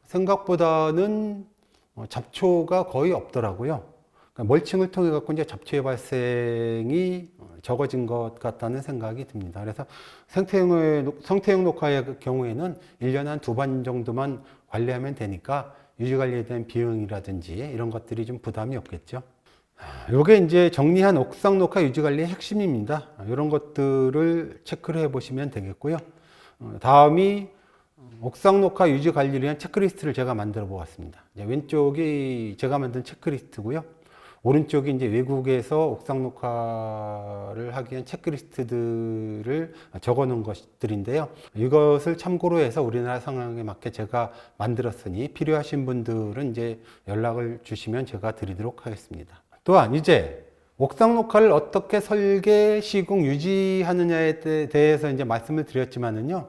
생각보다는 잡초가 거의 없더라고요. 그러니까 멀칭을 통해 갖고 이제 잡초의 발생이 적어진 것 같다는 생각이 듭니다. 그래서 생태형 녹화의 경우에는 1년에 한 2번 정도만 관리하면 되니까 유지관리에 대한 비용이라든지 이런 것들이 좀 부담이 없겠죠. 이게 이제 정리한 옥상 녹화 유지관리의 핵심입니다. 이런 것들을 체크를 해 보시면 되겠고요. 다음이 옥상 녹화 유지 관리를 위한 체크리스트를 제가 만들어 보았습니다. 왼쪽이 제가 만든 체크리스트고요. 오른쪽이 이제 외국에서 옥상 녹화를 하기 위한 체크리스트들을 적어 놓은 것들인데요. 이것을 참고로 해서 우리나라 상황에 맞게 제가 만들었으니 필요하신 분들은 이제 연락을 주시면 제가 드리도록 하겠습니다. 또한 이제 옥상 녹화를 어떻게 설계, 시공, 유지하느냐에 대해서 이제 말씀을 드렸지만은요.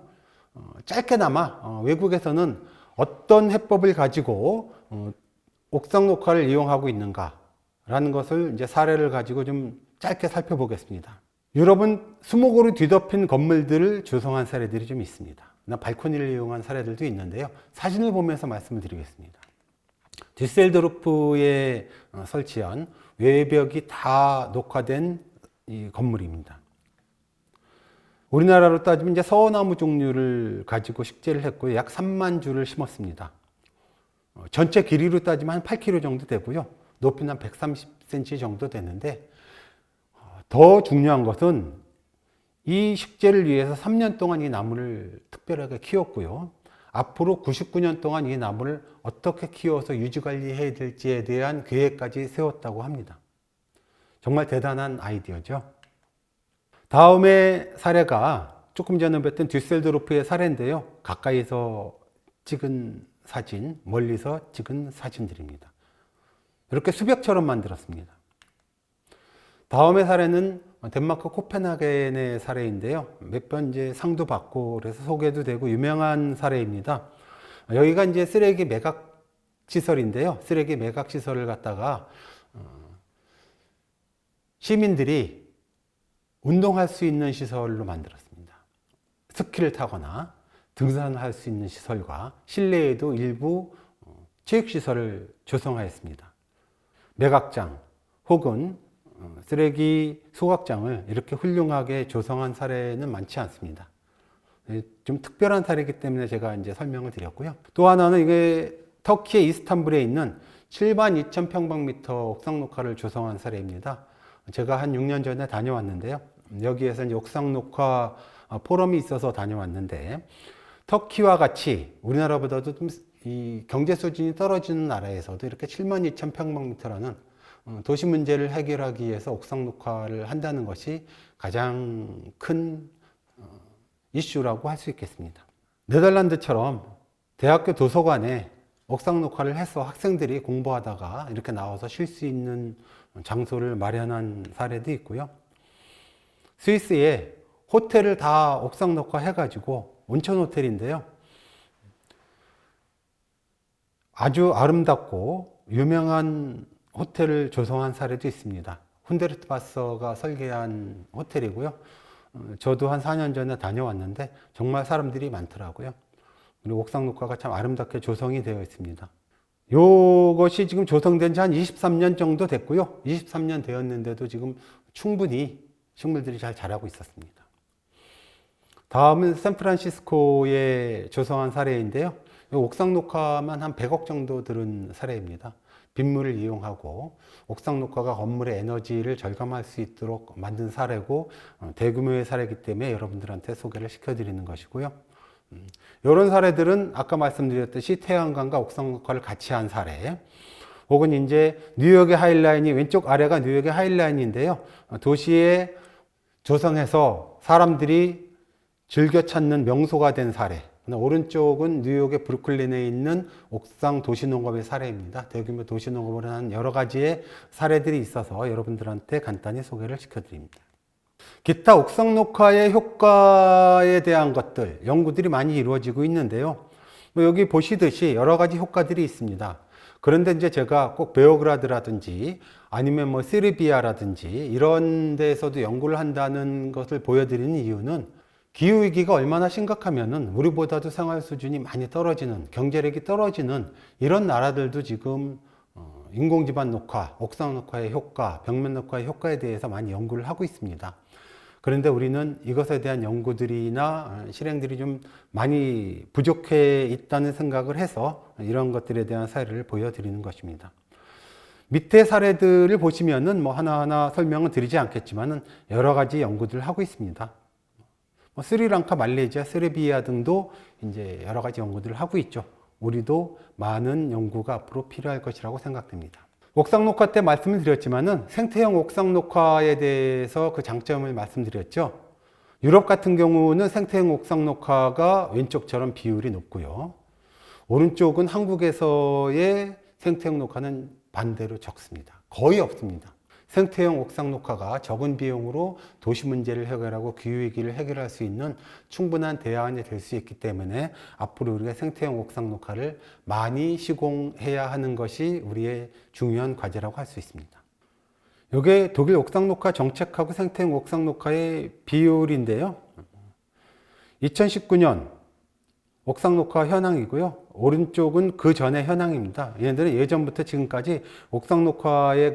짧게나마 외국에서는 어떤 해법을 가지고 옥상 녹화를 이용하고 있는가 라는 것을 이제 사례를 가지고 좀 짧게 살펴보겠습니다. 유럽은 수목으로 뒤덮인 건물들을 조성한 사례들이 좀 있습니다. 발코니를 이용한 사례들도 있는데요. 사진을 보면서 말씀을 드리겠습니다. düsseldorf에 설치한 외벽이 다 녹화된 이 건물입니다. 우리나라로 따지면 이제 서나무 종류를 가지고 식재를 했고요. 약 3만 주를 심었습니다. 전체 길이로 따지면 한 8km 정도 되고요. 높이는 한 130cm 정도 되는데, 더 중요한 것은 이 식재를 위해서 3년 동안 이 나무를 특별하게 키웠고요. 앞으로 99년 동안 이 나무를 어떻게 키워서 유지관리해야 될지에 대한 계획까지 세웠다고 합니다. 정말 대단한 아이디어죠. 다음의 사례가 조금 전에 뵀던 düsseldorf의 사례인데요. 가까이서 찍은 사진, 멀리서 찍은 사진들입니다. 이렇게 수벽처럼 만들었습니다. 다음의 사례는 덴마크 코펜하겐의 사례인데요. 몇 번 이제 상도 받고 그래서 소개도 되고 유명한 사례입니다. 여기가 이제 쓰레기 매각 시설인데요. 쓰레기 매각 시설을 갖다가 시민들이 운동할 수 있는 시설로 만들었습니다. 스키를 타거나 등산할 수 있는 시설과 실내에도 일부 체육시설을 조성하였습니다. 매각장 혹은 쓰레기 소각장을 이렇게 훌륭하게 조성한 사례는 많지 않습니다. 좀 특별한 사례이기 때문에 제가 이제 설명을 드렸고요. 또 하나는 이게 터키의 이스탄불에 있는 72,000평방미터 옥상 녹화를 조성한 사례입니다. 제가 한 6년 전에 다녀왔는데요. 여기에서 이제 옥상 녹화 포럼이 있어서 다녀왔는데, 터키와 같이 우리나라보다도 좀 이 경제 수준이 떨어지는 나라에서도 이렇게 72,000평방미터라는 도시 문제를 해결하기 위해서 옥상 녹화를 한다는 것이 가장 큰 이슈라고 할 수 있겠습니다. 네덜란드처럼 대학교 도서관에 옥상 녹화를 해서 학생들이 공부하다가 이렇게 나와서 쉴 수 있는 장소를 마련한 사례도 있고요. 스위스에 호텔을 다 옥상 녹화 해가지고 온천 호텔인데요. 아주 아름답고 유명한 호텔을 조성한 사례도 있습니다. 훈데르트바서가 설계한 호텔이고요. 저도 한 4년 전에 다녀왔는데 정말 사람들이 많더라고요. 그리고 옥상 녹화가 참 아름답게 조성이 되어 있습니다. 이것이 지금 조성된 지 한 23년 정도 됐고요. 23년 되었는데도 지금 충분히 식물들이 잘 자라고 있었습니다. 다음은 샌프란시스코에 조성한 사례인데요. 옥상 녹화만 한 100억 정도 들은 사례입니다. 빗물을 이용하고 옥상 녹화가 건물의 에너지를 절감할 수 있도록 만든 사례고, 대규모의 사례이기 때문에 여러분들한테 소개를 시켜드리는 것이고요. 이런 사례들은 아까 말씀드렸듯이 태양광과 옥상 녹화를 같이 한 사례, 혹은 이제 뉴욕의 하이라인이 왼쪽 아래가 뉴욕의 하이라인인데요. 도시에 조성해서 사람들이 즐겨 찾는 명소가 된 사례. 오른쪽은 뉴욕의 브루클린에 있는 옥상 도시농업의 사례입니다. 대규모 도시농업을 한 여러 가지의 사례들이 있어서 여러분들한테 간단히 소개를 시켜드립니다. 기타 옥상 녹화의 효과에 대한 것들, 연구들이 많이 이루어지고 있는데요. 여기 보시듯이 여러 가지 효과들이 있습니다. 그런데 이제 제가 꼭 베오그라드라든지 아니면 세르비아라든지 이런 데에서도 연구를 한다는 것을 보여드리는 이유는 기후위기가 얼마나 심각하면은 우리보다도 생활 수준이 많이 떨어지는, 경제력이 떨어지는 이런 나라들도 지금 인공지반 녹화, 옥상 녹화의 효과, 벽면 녹화의 효과에 대해서 많이 연구를 하고 있습니다. 그런데 우리는 이것에 대한 연구들이나 실행들이 좀 많이 부족해 있다는 생각을 해서 이런 것들에 대한 사례를 보여드리는 것입니다. 밑에 사례들을 보시면은 하나하나 설명은 드리지 않겠지만은 여러 가지 연구들을 하고 있습니다. 스리랑카, 말레이시아, 세르비아 등도 이제 여러 가지 연구들을 하고 있죠. 우리도 많은 연구가 앞으로 필요할 것이라고 생각됩니다. 옥상 녹화 때 말씀을 드렸지만은 생태형 옥상 녹화에 대해서 그 장점을 말씀드렸죠. 유럽 같은 경우는 생태형 옥상 녹화가 왼쪽처럼 비율이 높고요. 오른쪽은 한국에서의 생태형 녹화는 반대로 적습니다. 거의 없습니다. 생태형 옥상 녹화가 적은 비용으로 도시 문제를 해결하고 기후위기를 해결할 수 있는 충분한 대안이 될 수 있기 때문에 앞으로 우리가 생태형 옥상 녹화를 많이 시공해야 하는 것이 우리의 중요한 과제라고 할 수 있습니다. 이게 독일 옥상 녹화 정책하고 생태형 옥상 녹화의 비율인데요. 2019년 옥상 녹화 현황이고요. 오른쪽은 그 전의 현황입니다. 얘네들은 예전부터 지금까지 옥상 녹화의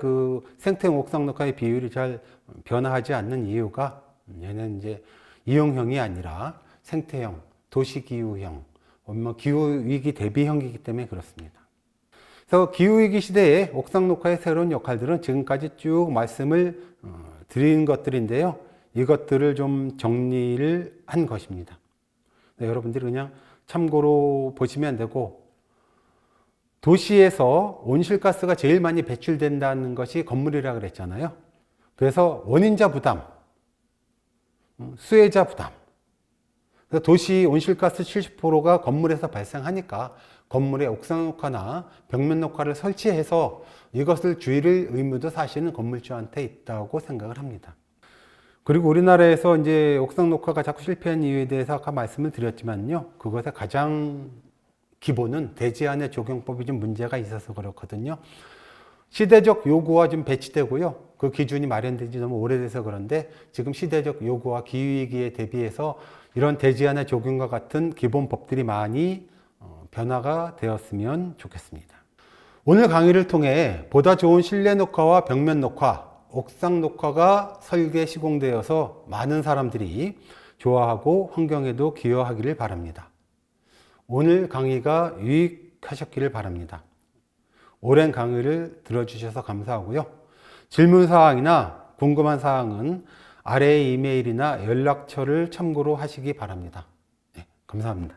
생태형 옥상 녹화의 비율이 잘 변화하지 않는 이유가 얘는 이제 이용형이 아니라 생태형, 도시기후형, 기후위기 대비형이기 때문에 그렇습니다. 그래서 기후위기 시대에 옥상 녹화의 새로운 역할들은 지금까지 쭉 말씀을 드린 것들인데요. 이것들을 좀 정리를 한 것입니다. 네, 여러분들이 그냥 참고로 보시면 되고, 도시에서 온실가스가 제일 많이 배출된다는 것이 건물이라고 그랬잖아요. 그래서 원인자 부담, 수혜자 부담. 그래서 도시 온실가스 70%가 건물에서 발생하니까 건물에 옥상 녹화나 벽면 녹화를 설치해서 이것을 줄일 의무도 사실은 건물주한테 있다고 생각을 합니다. 그리고 우리나라에서 이제 옥상 녹화가 자꾸 실패한 이유에 대해서 아까 말씀을 드렸지만요. 그것의 가장 기본은 대지안의 적용법이 좀 문제가 있어서 그렇거든요. 시대적 요구와 좀 배치되고요. 그 기준이 마련된 지 너무 오래돼서 그런데 지금 시대적 요구와 기후위기에 대비해서 이런 대지안의 적용과 같은 기본 법들이 많이 변화가 되었으면 좋겠습니다. 오늘 강의를 통해 보다 좋은 실내 녹화와 벽면 녹화, 옥상 녹화가 설계 시공되어서 많은 사람들이 좋아하고 환경에도 기여하기를 바랍니다. 오늘 강의가 유익하셨기를 바랍니다. 오랜 강의를 들어주셔서 감사하고요. 질문사항이나 궁금한 사항은 아래의 이메일이나 연락처를 참고로 하시기 바랍니다. 네, 감사합니다.